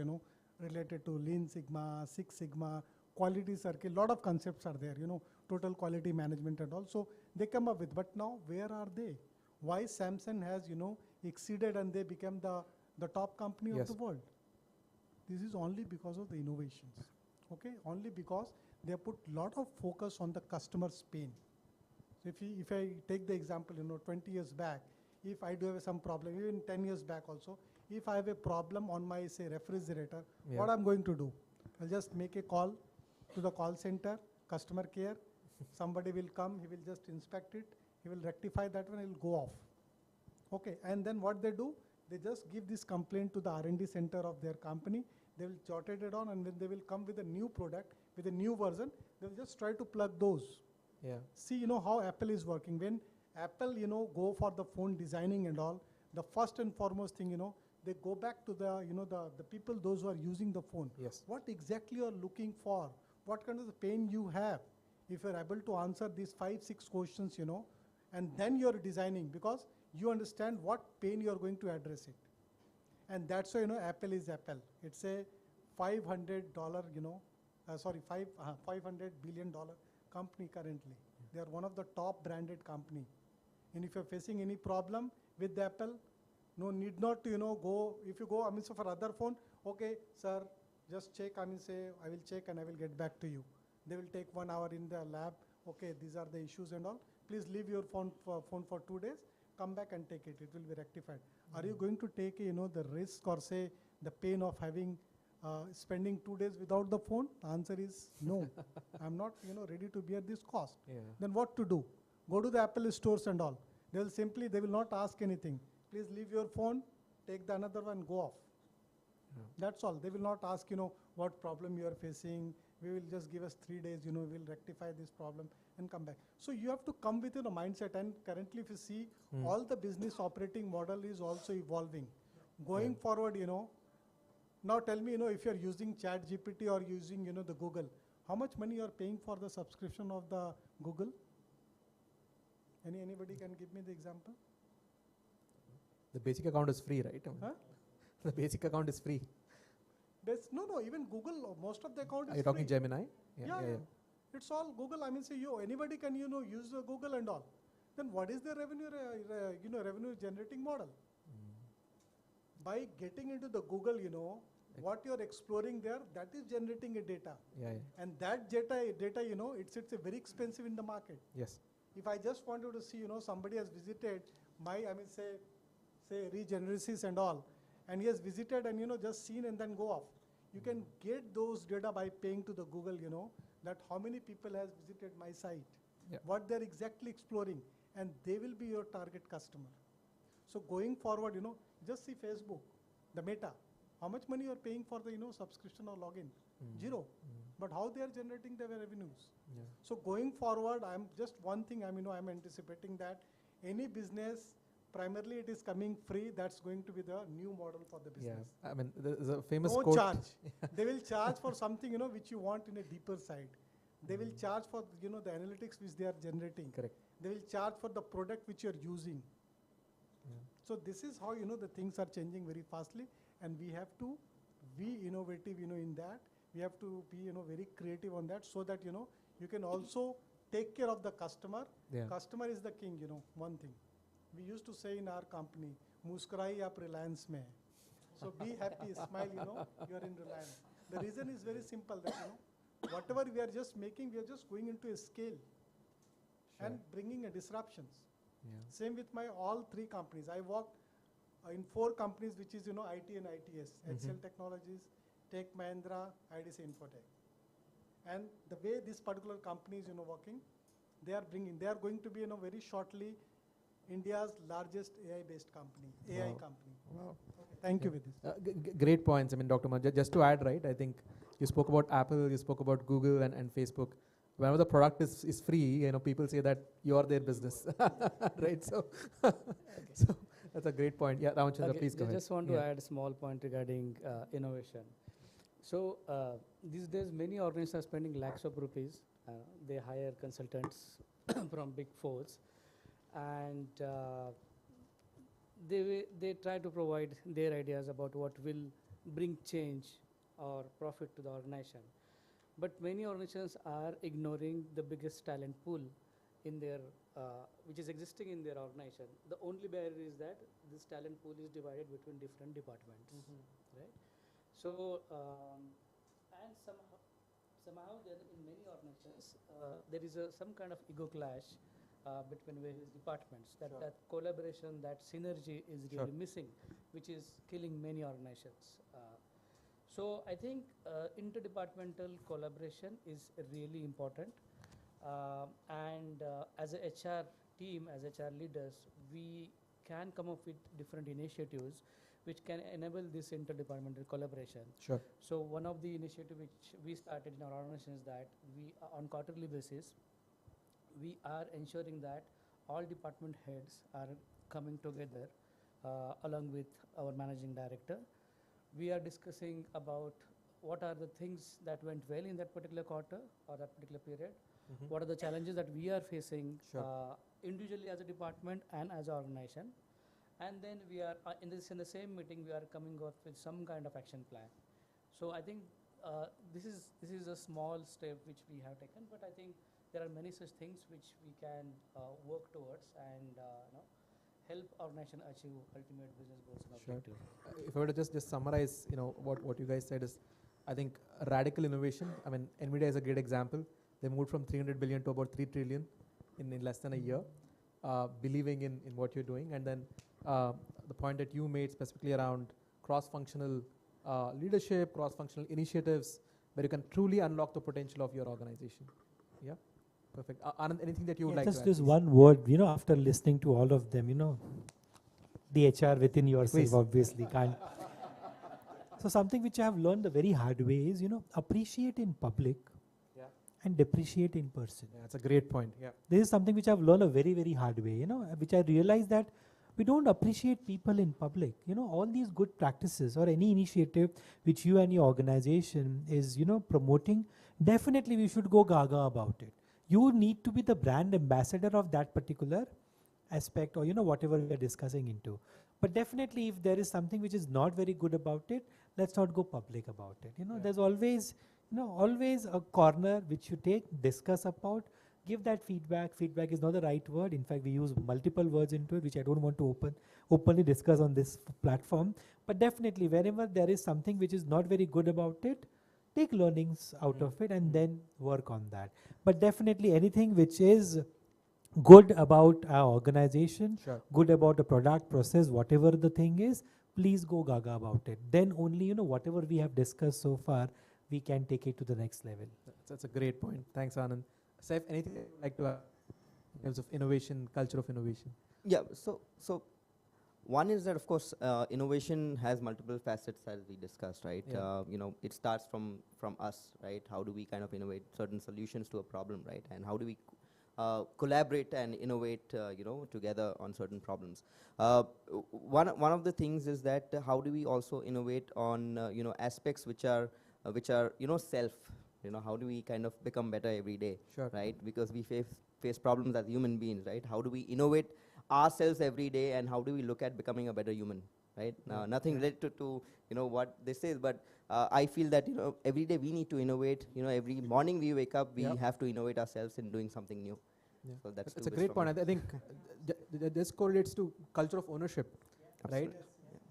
related to Lean Sigma, Six Sigma, quality circle, lot of concepts are there, total quality management and all. So they come up with, but now where are they? Why Samsung has, exceeded and they became the top company of the world? This is only because of the innovations, okay? Only because they put lot of focus on the customer's pain. So if I take the example, 20 years back, if I do have some problem, even 10 years back also, if I have a problem on my, say, refrigerator, what I'm going to do? I'll just make a call to the call center, customer care. Somebody will come, he will just inspect it, he will rectify that one, he will go off. Okay, and then what they do? They just give this complaint to the R&D center of their company. They will jot it on, and when they will come with a new product, with a new version, they will just try to plug those. Yeah. See, how Apple is working. When Apple, go for the phone designing and all, the first and foremost thing, they go back to the, the people, those who are using the phone. Yes. What exactly you are looking for? What kind of the pain you have? If you're able to answer these 5-6 questions, and then you're designing, because you understand what pain you're going to address it. And that's why, Apple is Apple. It's a $500, $500 billion company currently. They are one of the top branded company. And if you're facing any problem with Apple, no need not to, go, if you go, so for other phone, okay, sir, just check, say, I will check and I will get back to you. They will take 1 hour in the lab. Okay, these are the issues and all. Please leave your phone for 2 days. Come back and take it. It will be rectified. Are you going to take, the risk or say the pain of having spending 2 days without the phone? The answer is no. I'm not, ready to bear this cost. Yeah. Then what to do? Go to the Apple stores and all. They will not ask anything. Please leave your phone, take the another one, go off. Yeah. That's all. They will not ask, what problem you are facing. We will just give us 3 days, we'll rectify this problem and come back. So you have to come with a mindset, and currently if you see, all the business operating model is also evolving. Going forward, now tell me, if you're using ChatGPT or using, the Google, how much money you're paying for the subscription of the Google? Anybody can give me the example? The basic account is free, right? Huh? The basic account is free. No, even Google, most of the account is free. Are you talking Gemini? Yeah. It's all Google. Say anybody can, use the Google and all. Then what is the revenue, revenue generating model? By getting into the Google, what you're exploring there, that is generating a data. Yeah. And that data, it's a very expensive in the market. Yes. If I just wanted to see, somebody has visited my, say Regenesis and all, and he has visited and, just seen and then go off. You can get those data by paying to the Google, that how many people has visited my site, what they're exactly exploring, and they will be your target customer. So going forward, just see Facebook, the Meta, how much money you're paying for the, subscription or login? Zero. But how they are generating their revenues? Yeah. So going forward, I'm just one thing, I'm anticipating that any business, primarily it is coming free. That's going to be the new model for the business. Yeah. There's a famous no quote. Charge. They will charge for something, which you want in a deeper side. They will charge for, the analytics which they are generating. Correct. They will charge for the product which you're using. Yeah. So this is how, the things are changing very fastly, and we have to be innovative, in that. We have to be, very creative on that, so that, you can also take care of the customer. Yeah. Customer is the king, one thing. We used to say in our company, "Muskurai aap Reliance mein." So be happy, smile, you are in Reliance. The reason is very simple, that, whatever we are just making, we are just going into a scale and bringing a disruptions. Yeah. Same with my all 3 companies. I worked in 4 companies, which is, IT and ITES, HCL Technologies, Tech Mahindra, IDC Infotech. And the way this particular company is, working, they are going to be, very shortly, India's largest AI-based company, AI company. Wow. Okay, thank you with this. Great points. Dr. Manoj, just to add, right, I think you spoke about Apple, you spoke about Google and Facebook. Whenever the product is free, people say that you are their business, right? So That's a great point. Yeah, Ramachandra, Okay, please go ahead. just want to Yeah. add a small point regarding innovation. So these days, many organizations are spending lakhs of rupees. They hire consultants from big fours, and they try to provide their ideas about what will bring change or profit to the organization. But many organizations are ignoring the biggest talent pool in their which is existing in their organization. The only barrier is that this talent pool is divided between different departments, right? So and somehow there in many organizations there is some kind of ego clash between various departments. That collaboration, that synergy is really missing, which is killing many organizations. So I think interdepartmental collaboration is really important. And as a HR team, as HR leaders, we can come up with different initiatives which can enable this interdepartmental collaboration. Sure. So one of the initiatives which we started in our organization is that we, on quarterly basis, we are ensuring that all department heads are coming together along with our managing director. We are discussing about what are the things that went well in that particular quarter or that particular period. What are the challenges that we are facing individually as a department and as an organization, and then we are in the same meeting we are coming up with some kind of action plan. So I think this is a small step which we have taken, but I think there are many such things which we can work towards and help organization achieve ultimate business goals and objectives. If I were to just summarize, what you guys said is, I think radical innovation. I mean, NVIDIA is a great example. They moved from 300 billion to about 3 trillion in less than a year, believing in what you're doing. And then the point that you made specifically around cross-functional leadership, cross-functional initiatives, where you can truly unlock the potential of your organization. Yeah, perfect. Anand, anything that you would like to add? Just this one word, after listening to all of them, the HR within yourself obviously can't. So something which I have learned the very hard way is, appreciate in public and depreciate in person. Yeah, that's a great point. Yeah. This is something which I've learned a very, very hard way, which I realized that we don't appreciate people in public. All these good practices or any initiative which you and your organization is, promoting, definitely we should go gaga about it. You need to be the brand ambassador of that particular aspect or, whatever we are discussing into. But definitely if there is something which is not very good about it, let's not go public about it. There's always a corner which you take, discuss about, give that feedback. Feedback is not the right word. In fact, we use multiple words into it, which I don't want to openly discuss on this platform. But definitely, wherever there is something which is not very good about it, take learnings out of it and then work on that. But definitely, anything which is good about our organization, good about the product, process, whatever the thing is, please go gaga about it. Then only, whatever we have discussed so far, we can take it to the next level. That's a great point. Thanks, Anand. Saif, anything you'd like to add in terms of innovation, culture of innovation? Yeah, so one is that, of course, innovation has multiple facets, as we discussed, right? Yeah. It starts from us, right? How do we kind of innovate certain solutions to a problem, right? And how do we collaborate and innovate, together on certain problems? One of the things is that how do we also innovate on, aspects which are self. How do we kind of become better every day, right? Because we face problems as human beings, right? How do we innovate ourselves every day, and how do we look at becoming a better human, right? Nothing related to what this is, but I feel that every day we need to innovate. Every morning we wake up, we have to innovate ourselves in doing something new. Yeah. So that's a great point. I think this correlates to culture of ownership, right?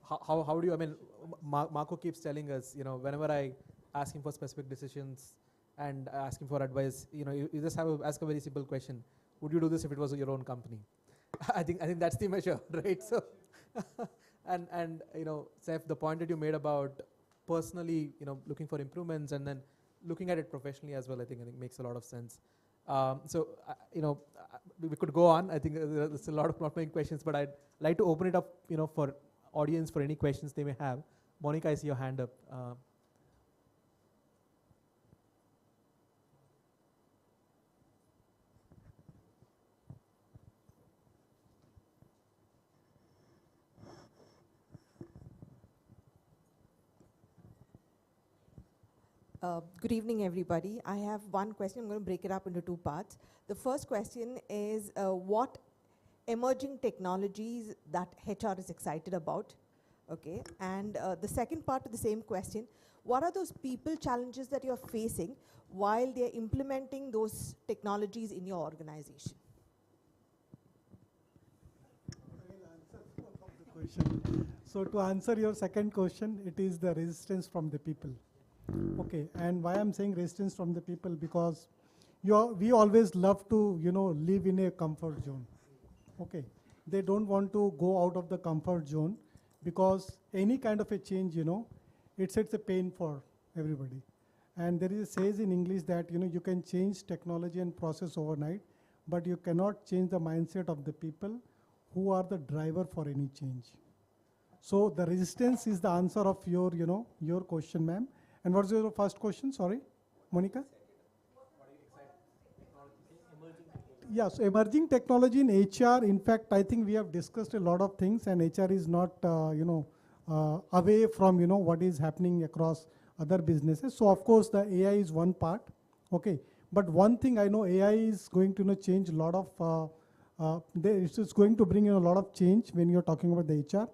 How do you? I mean, Marco keeps telling us, whenever I ask him for specific decisions and ask him for advice, you just have to ask a very simple question: would you do this if it was your own company? I think that's the measure, right? So, and Saif, the point that you made about personally, looking for improvements and then looking at it professionally as well, I think makes a lot of sense. We could go on. I think there's a lot of not many questions, but I'd like to open it up, for audience for any questions they may have. Monica, I see your hand up. Good evening, everybody. I have one question. I'm going to break it up into two parts. The first question is what emerging technologies that HR is excited about? Okay. And the second part of the same question, what are those people challenges that you're facing while they're implementing those technologies in your organization? So to answer your second question, it is the resistance from the people. Okay, and why I'm saying resistance from the people, because we always love to, live in a comfort zone. Okay, they don't want to go out of the comfort zone, because any kind of a change, it's a pain for everybody. And there is a says in English that, you can change technology and process overnight, but you cannot change the mindset of the people who are the driver for any change. So the resistance is the answer of your question, ma'am. And what's your first question? Sorry, Monica? Yeah, so emerging technology in HR, in fact, I think we have discussed a lot of things, and HR is not, away from, what is happening across other businesses. So of course, the AI is one part, okay. But one thing I know, AI is going to change a lot of, it's going to bring in a lot of change when you're talking about the HR,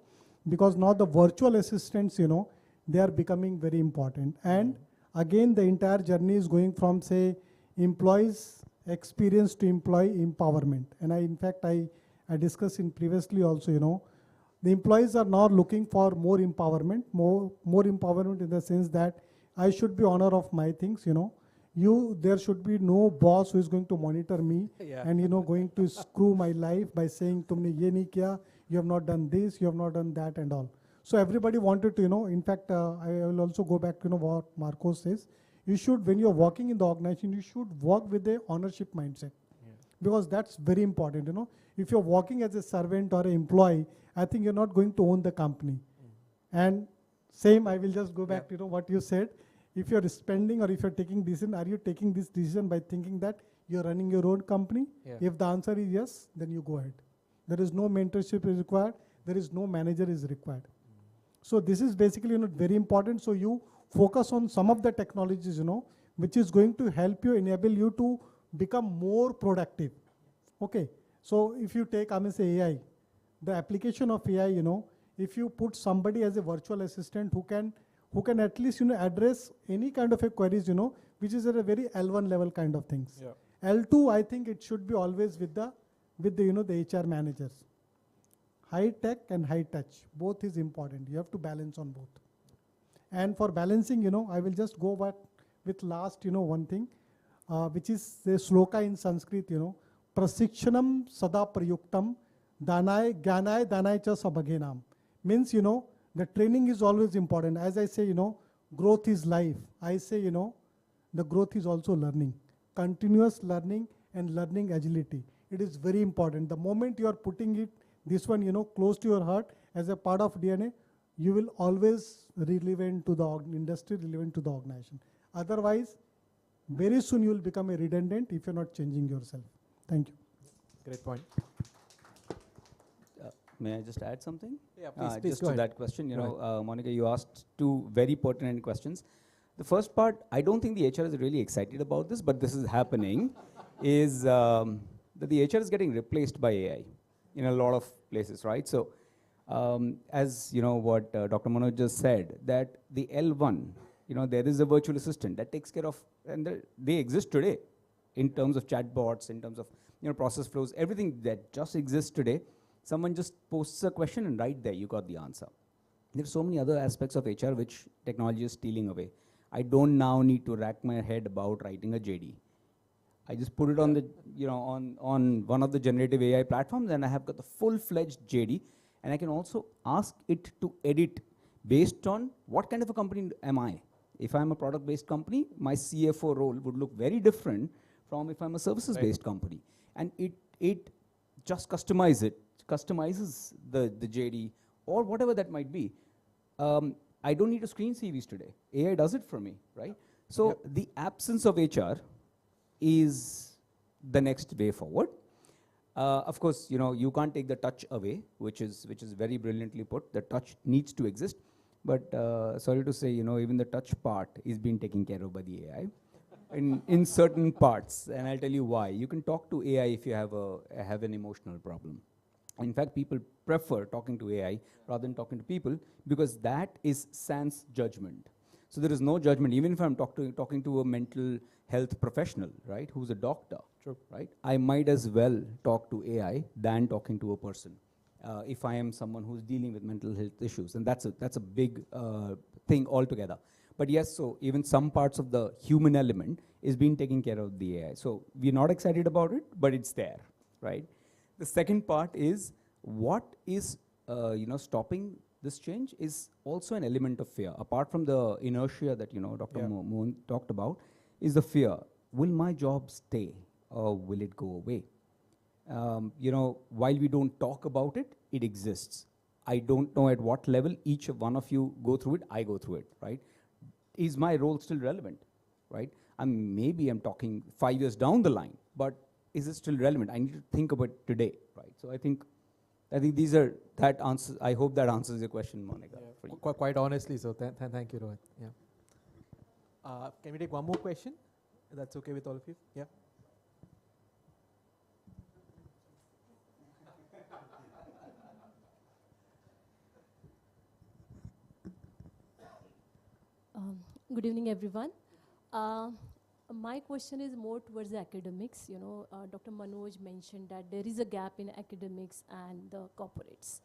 because now the virtual assistants, they are becoming very important. And again, the entire journey is going from, say, employees experience to employee empowerment. And in fact, I discussed in previously also, the employees are now looking for more empowerment in the sense that I should be owner of my things, there should be no boss who is going to monitor me and, going to screw my life by saying, tumne ye nahi kiya, you have not done this, you have not done that and all. So everybody wanted to, in fact, I will also go back to what Marco says. You should, when you're working in the organization, you should work with a ownership mindset. Because that's very important, If you're working as a servant or an employee, I think you're not going to own the company. And same, I will just go back to what you said. If you're spending or if you're taking decision, are you taking this decision by thinking that you're running your own company? If the answer is yes, then you go ahead. There is no mentorship is required. There is no manager is required. So this is basically very important. So you focus on some of the technologies, which is going to help you, enable you to become more productive. Okay. So if you take, say AI, the application of AI, if you put somebody as a virtual assistant who can at least, address any kind of a queries, which is at a very L1 level kind of things. L2, I think it should be always with the the HR managers. High tech and high touch, both is important. You have to balance on both. And for balancing, I will just go back with last, one thing, which is the sloka in Sanskrit, prasikshanam sada prayuktam danay gyanay danay cha sabhagenam. Means, the training is always important. As I say, growth is life. I say, the growth is also learning. Continuous learning and learning agility. It is very important. The moment you are putting it, this one, close to your heart as a part of DNA, you will always relevant to the industry, relevant to the organization. Otherwise, very soon you will become a redundant if you're not changing yourself. Thank you. Great point. May I just add something? Yeah, please just go to ahead. that question, Monica, you asked two very pertinent questions. The first part, I don't think the HR is really excited about this, but this is happening, is that the HR is getting replaced by AI in a lot of places, right? So, as what Dr. Manoj just said, that the L1, there is a virtual assistant that takes care of, and they exist today in terms of chatbots, in terms of process flows, everything that just exists today. Someone just posts a question and right there you got the answer. There's so many other aspects of HR which technology is stealing away. I don't now need to rack my head about writing a JD. I just put it on the, on one of the generative AI platforms, and I have got the full-fledged JD, and I can also ask it to edit based on what kind of a company am I. If I'm a product-based company, my CFO role would look very different from if I'm a services-based company. And it just customizes the JD or whatever that might be. I don't need to screen CVs today. AI does it for me, right? So the absence of HR is the next way forward. Of course, you can't take the touch away, which is very brilliantly put. The touch needs to exist. But sorry to say, even the touch part is being taken care of by the AI in certain parts. And I'll tell you why. You can talk to AI if you have an emotional problem. In fact, people prefer talking to AI rather than talking to people because that is sans judgment. So there is no judgment, even if I'm talking to a mental health professional, right, who's a doctor, right? I might as well talk to AI than talking to a person. If I am someone who's dealing with mental health issues, and that's a big thing altogether. But yes, so even some parts of the human element is being taken care of the AI. So we're not excited about it, but it's there, right? The second part is what is stopping this change is also an element of fear. Apart from the inertia that Dr. Mohan talked about, is the fear: will my job stay or will it go away? While we don't talk about it, it exists. I don't know at what level each one of you go through it. I go through it, right? Is my role still relevant, right? Maybe I'm talking 5 years down the line, but is it still relevant? I need to think about it today, right? So I think these are that answers. I hope that answers your question, Monica. Yeah, quite honestly, so thank you, Rohit. Yeah. Can we take one more question? If that's okay with all of you? Yeah. Good evening, everyone. My question is more towards the academics. Dr. Manoj mentioned that there is a gap in academics and the corporates.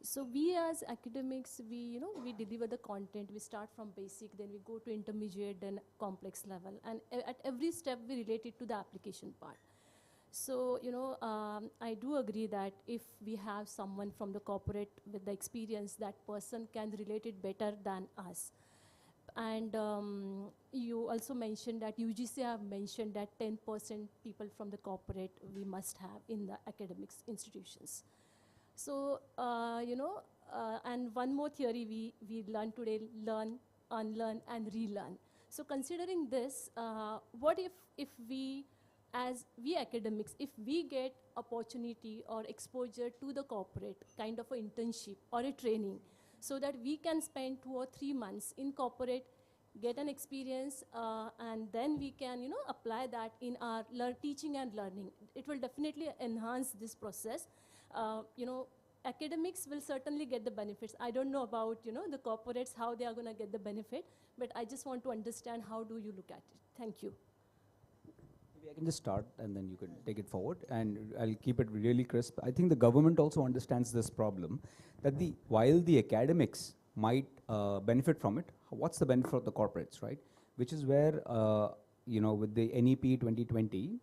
So we as academics, we deliver the content. We start from basic, then we go to intermediate, then complex level. And at every step, we relate it to the application part. So, I do agree that if we have someone from the corporate with the experience, that person can relate it better than us. And you also mentioned that UGC have mentioned that 10% people from the corporate we must have in the academics institutions. So, and one more theory we learned today: learn, unlearn, and relearn. So considering this, what if we, as we academics, if we get opportunity or exposure to the corporate, kind of an internship or a training, so that we can spend 2 or 3 months in corporate, get an experience, and then we can, apply that in our teaching and learning. It will definitely enhance this process. Academics will certainly get the benefits. I don't know about, the corporates, how they are going to get the benefit, but I just want to understand how do you look at it. Thank you. Maybe I can just start and then you can take it forward, and I'll keep it really crisp. I think the government also understands this problem, that while the academics might benefit from it, what's the benefit of the corporates, right? Which is where, with the NEP 2020,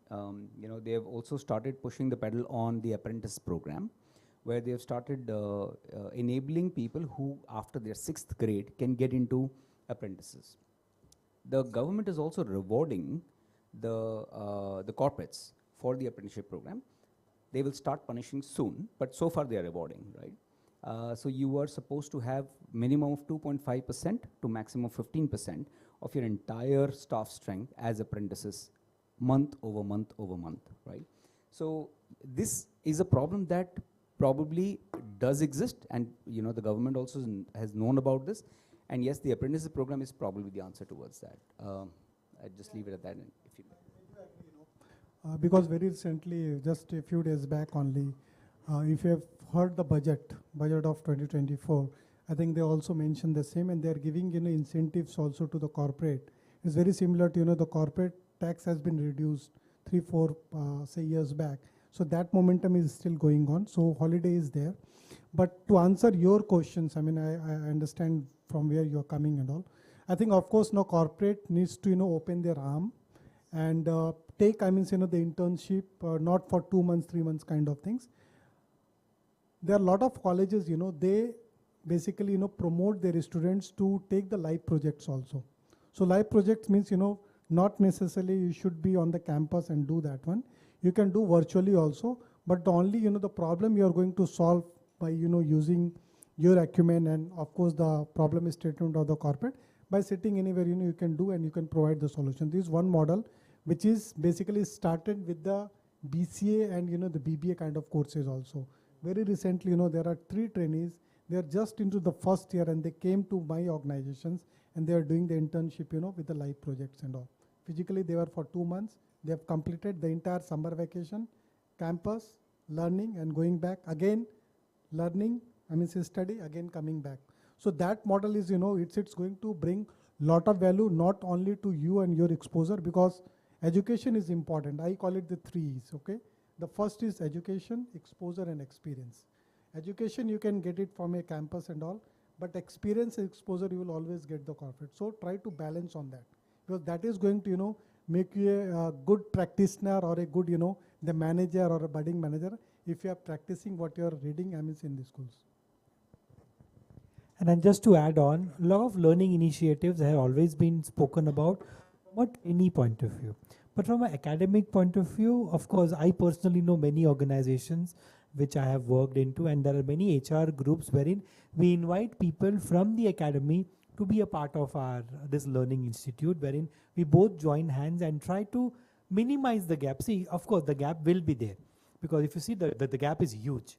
they have also started pushing the pedal on the apprentice program, where they have started enabling people who, after their 6th grade, can get into apprentices. The government is also rewarding the corporates for the apprenticeship program. They will start punishing soon, but so far they are rewarding, right? So you are supposed to have minimum of 2.5% to maximum 15% of your entire staff strength as apprentices, month over month over month, right? So this is a problem that probably does exist, and the government also has known about this. And yes, the apprenticeship program is probably the answer towards that. I'd just leave it at that. If you because very recently, just a few days back only, if you have heard the budget of 2024, I think they also mentioned the same, and they are giving incentives also to the corporate. It's very similar to the corporate tax has been reduced 3-4 years back. So that momentum is still going on. So holiday is there. But to answer your questions, I understand from where you're coming and all. I think, of course, now corporate needs to, open their arm and take, the internship, not for 2 months, 3 months kind of things. There are a lot of colleges, they basically, promote their students to take the live projects also. So live projects means, not necessarily you should be on the campus and do that one. You can do virtually also, but the only, the problem you are going to solve by, using your acumen, and of course the problem is statement of the corporate, by sitting anywhere, you can do and you can provide the solution. This is one model, which is basically started with the BCA and, the BBA kind of courses also. Very recently, there are 3 trainees. They're just into the first year and they came to my organizations and they are doing the internship, with the live projects and all. Physically, they were for 2 months. They have completed the entire summer vacation, campus, learning and going back again, learning, study, again coming back. So that model is, it's going to bring lot of value, not only to you and your exposure, because education is important. I call it the 3 E's, okay? The first is education, exposure and experience. Education, you can get it from a campus and all, but experience and exposure, you will always get the corporate. So try to balance on that, because that is going to, make you a good practitioner or a good, the manager or a budding manager if you are practicing what you are reading, in the schools. And then just to add on, a lot of learning initiatives have always been spoken about from a trainee point of view. But from an academic point of view, of course, I personally know many organizations which I have worked into, and there are many HR groups wherein we invite people from the academy to be a part of our this learning institute, wherein we both join hands and try to minimize the gap. See, of course, the gap will be there, because if you see the gap is huge.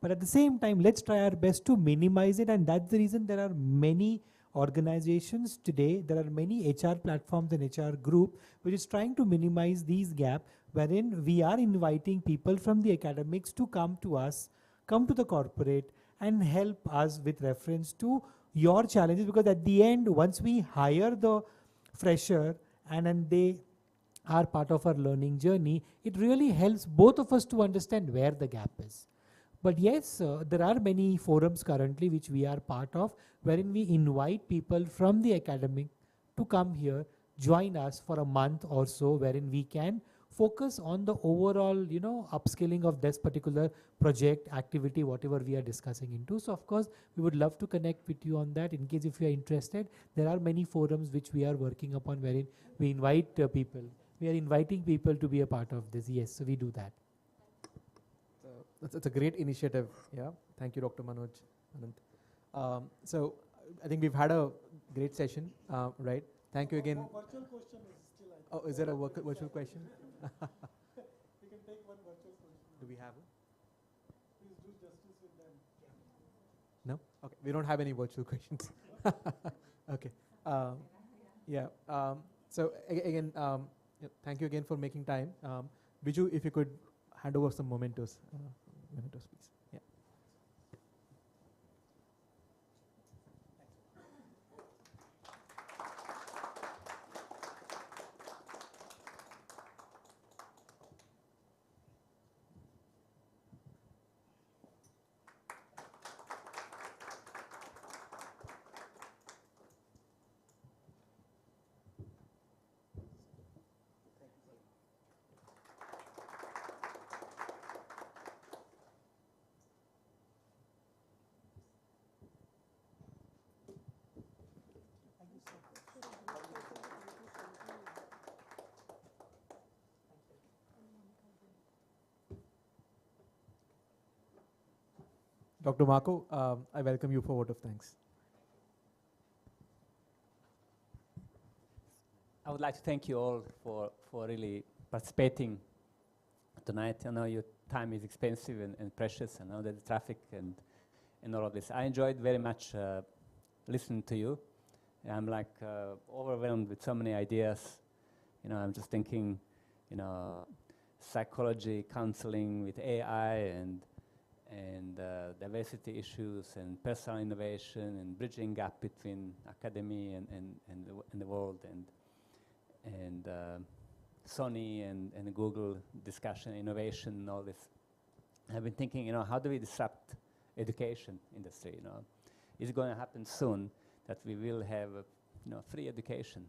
But at the same time, let's try our best to minimize it, and that's the reason there are many organizations today, there are many HR platforms and HR group which is trying to minimize these gaps, wherein we are inviting people from the academics to come to us, come to the corporate and help us with reference to your challenges, because at the end, once we hire the fresher and then they are part of our learning journey, it really helps both of us to understand where the gap is. But yes, there are many forums currently which we are part of, wherein we invite people from the academic to come here, join us for a month or so, wherein we can focus on the overall, upskilling of this particular project, activity, whatever we are discussing into. So of course, we would love to connect with you on that in case if you are interested. There are many forums which we are working upon, wherein we invite people. We are inviting people to be a part of this. Yes, so we do that. That's a great initiative. Yeah, thank you, Dr. Manoj. Anand. So I think we've had a great session, right? Thank you again. Virtual question is still. Oh, is there a virtual question? We can take one virtual question. Do we have one? Please do justice with them. No? Okay, we don't have any virtual questions. Okay. Yeah. So again, thank you again for making time. Biju, if you could hand over some mementos, please. Yeah. Dr. Marco, I welcome you for a vote of thanks. I would like to thank you all for really participating tonight. I know your time is expensive and precious. I know there's traffic and all of this. I enjoyed very much listening to you. I'm like overwhelmed with so many ideas. I'm just thinking, psychology, counseling with AI and diversity issues and personal innovation and bridging gap between academy and the world and Sony and Google discussion, innovation, and all this. I've been thinking, how do we disrupt education industry? Is it going to happen soon that we will have free education,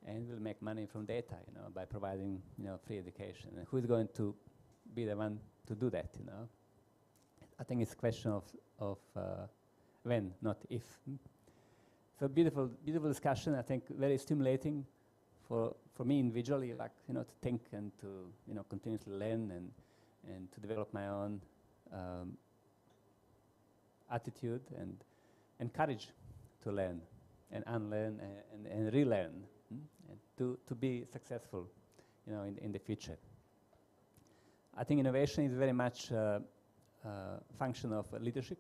and we'll make money from data, by providing free education? And who is going to be the one to do that? I think it's a question of when, not if. So beautiful discussion. I think very stimulating for me individually, like to think and to continuously learn and to develop my own attitude and courage to learn and unlearn and relearn, and to be successful, in the future. I think innovation is very much a function of leadership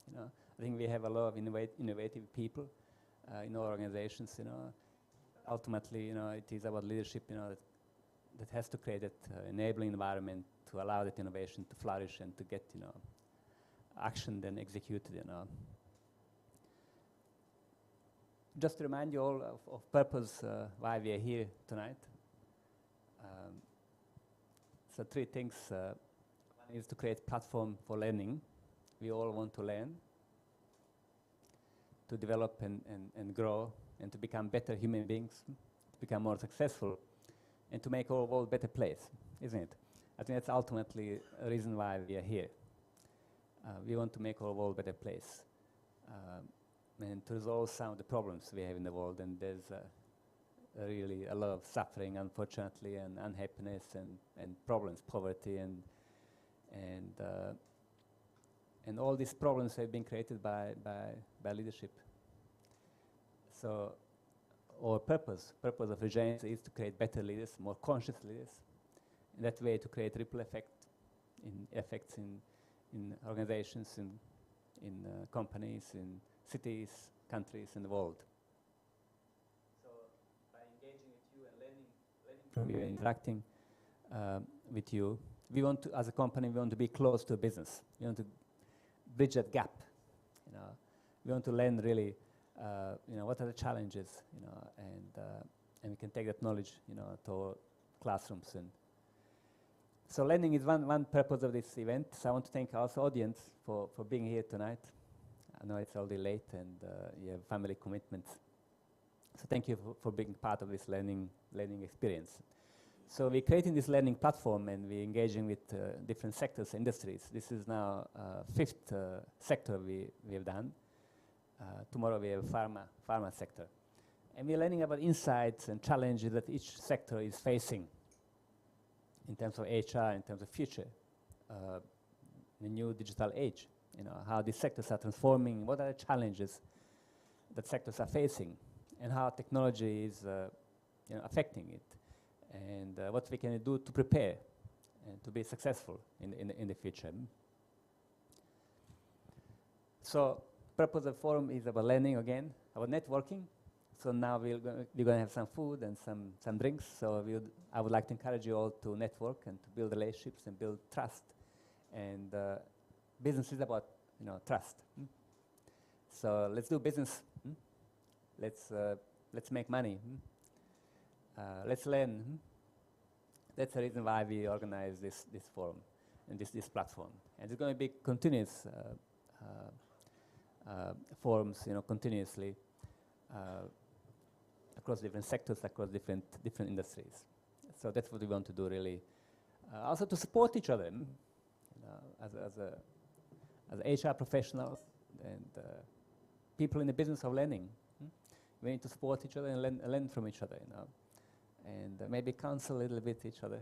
You know, I think we have a lot of innovative people in our organizations. You know, ultimately, you know, it is about leadership. You know, that has to create that enabling environment to allow that innovation to flourish and to get, you know, action then executed. You know. Just to remind you all of purpose why we are here tonight. So 3 things. One is to create platform for learning. We all want to learn, to develop and grow, and to become better human beings, to become more successful, and to make our world a better place, isn't it? I think that's ultimately a reason why we are here. We want to make our world a better place. And to resolve some of the problems we have in the world, and there's really a lot of suffering, unfortunately, and unhappiness, and problems, poverty, and all these problems have been created by leadership. So our purpose of Regenesis is to create better leaders, more conscious leaders, in that way to create ripple effects in organizations, in companies, in cities, countries, and the world. So by engaging with you and learning from you, interacting with you, we want to, as a company, we want to be close to business. We want to bridge that gap. You know, we want to learn really, you know, what are the challenges, you know, and we can take that knowledge, you know, to our classrooms. And so learning is one purpose of this event. So I want to thank our audience for being here tonight. I know it's already late and you have family commitments. So thank you for being part of this learning experience. So we're creating this learning platform and we're engaging with different sectors, industries. This is now 5th sector we have done. Tomorrow we have pharma sector. And we're learning about insights and challenges that each sector is facing in terms of HR, in terms of future, the new digital age. You know, how these sectors are transforming, what are the challenges that sectors are facing, and how technology is you know, affecting it, and what we can do to prepare and to be successful in the future. So purpose of the forum is about learning again, about networking. So now we're going to have some food and some drinks. So I would like to encourage you all to network and to build relationships and build trust. And business is about, you know, trust. So let's do business. Let's make money. Let's learn. That's the reason why we organize this forum and this platform. And it's going to be continuous forums, you know, continuously across different sectors, across different industries. So that's what we want to do, really. Also to support each other, you know, as HR professionals and people in the business of learning. We need to support each other and learn from each other, you know, and maybe counsel a little bit each other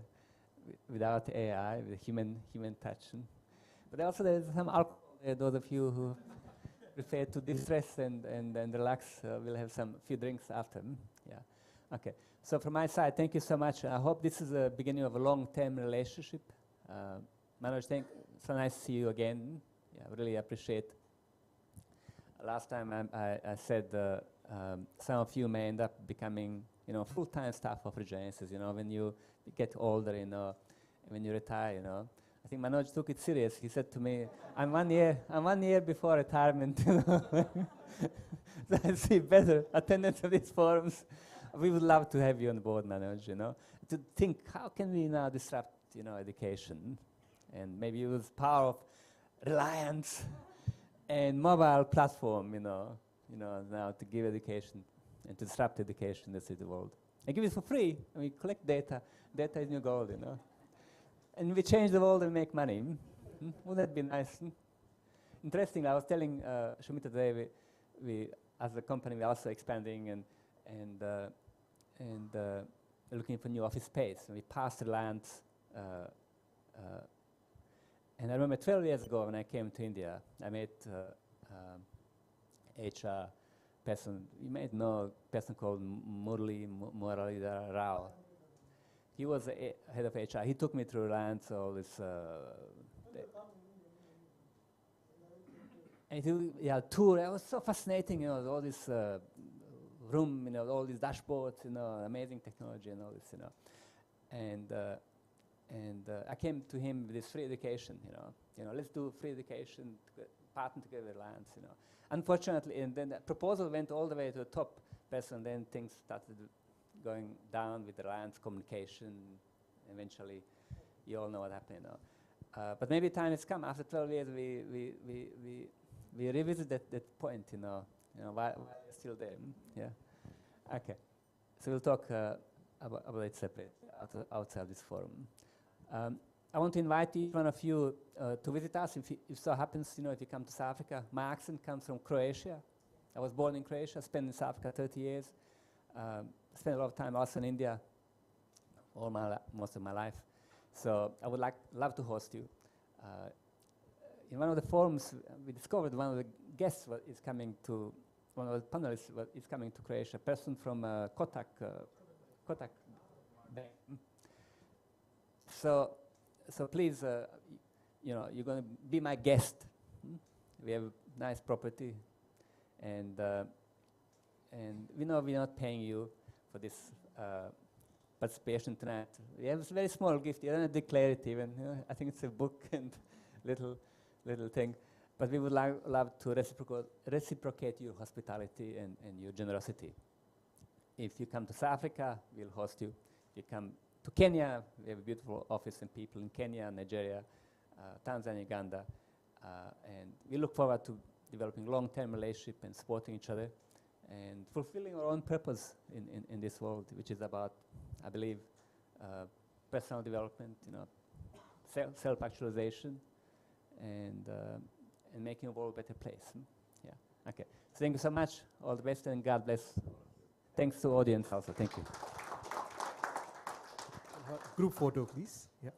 without AI, with human touch. But also there's some alcohol there. Those of you who prefer to distress and relax, we'll have some few drinks after. Yeah. Okay. So from my side, thank you so much. I hope this is the beginning of a long-term relationship. Manoj, so nice to see you again. Yeah, really appreciate. Last time I said some of you may end up becoming, you know, full-time staff of Regenesis. You know, when you get older, you know, when you retire, you know. I think Manoj took it serious. He said to me, I'm 1 year before retirement. You know? So I see better attendance of these forums. We would love to have you on board, Manoj, you know, to think how can we now disrupt, you know, education, and maybe use power of Reliance and mobile platform, you know, now to give education and to disrupt education in the city world. And give it for free. And we collect data. Data is new gold, you know. And we change the world and make money. Wouldn't that be nice? Interesting. I was telling Shumita today, we as a company, we're also expanding and looking for new office space. And we passed Reliance. And I remember 12 years ago when I came to India, I met HR person. You might know a person called Murali Rao. He was the head of HR. He took me through Reliance, all this. And yeah, tour, it was so fascinating, you know, all this room, you know, all these dashboards, you know, amazing technology and all this, you know. And I came to him with this free education, you know, let's do free education, partner together with Alliance, you know. Unfortunately, and then the proposal went all the way to the top person, and then things started going down with the Alliance communication. Eventually, you all know what happened, you know. But maybe time has come. After 12 years, we revisit that point, you know, why we're still there. Yeah. Okay. So we'll talk about it separate outside this forum. I want to invite each one of you to visit us. If so happens, you know, if you come to South Africa, my accent comes from Croatia. I was born in Croatia, spent in South Africa 30 years. Spent a lot of time also in India, most of my life. So I would love to host you. In one of the forums, we discovered one of the guests is coming to, one of the panelists is coming to Croatia, a person from Kotak Bank. So please, you know, you're going to be my guest. We have nice property, and we know we're not paying you for this participation tonight. We have a very small gift. You don't have to declare it even. You know, I think it's a book and little thing. But we would love to reciprocate your hospitality and your generosity. If you come to South Africa, we'll host you. If you come to Kenya, we have a beautiful office and people in Kenya, Nigeria, Tanzania, Uganda. And we look forward to developing long-term relationship and supporting each other and fulfilling our own purpose in this world, which is about, I believe, personal development, you know, self-actualization, and making the world a better place. Yeah. Okay. So thank you so much. All the best and God bless. Thanks to the audience also. Thank you. Group photo, please. Yeah.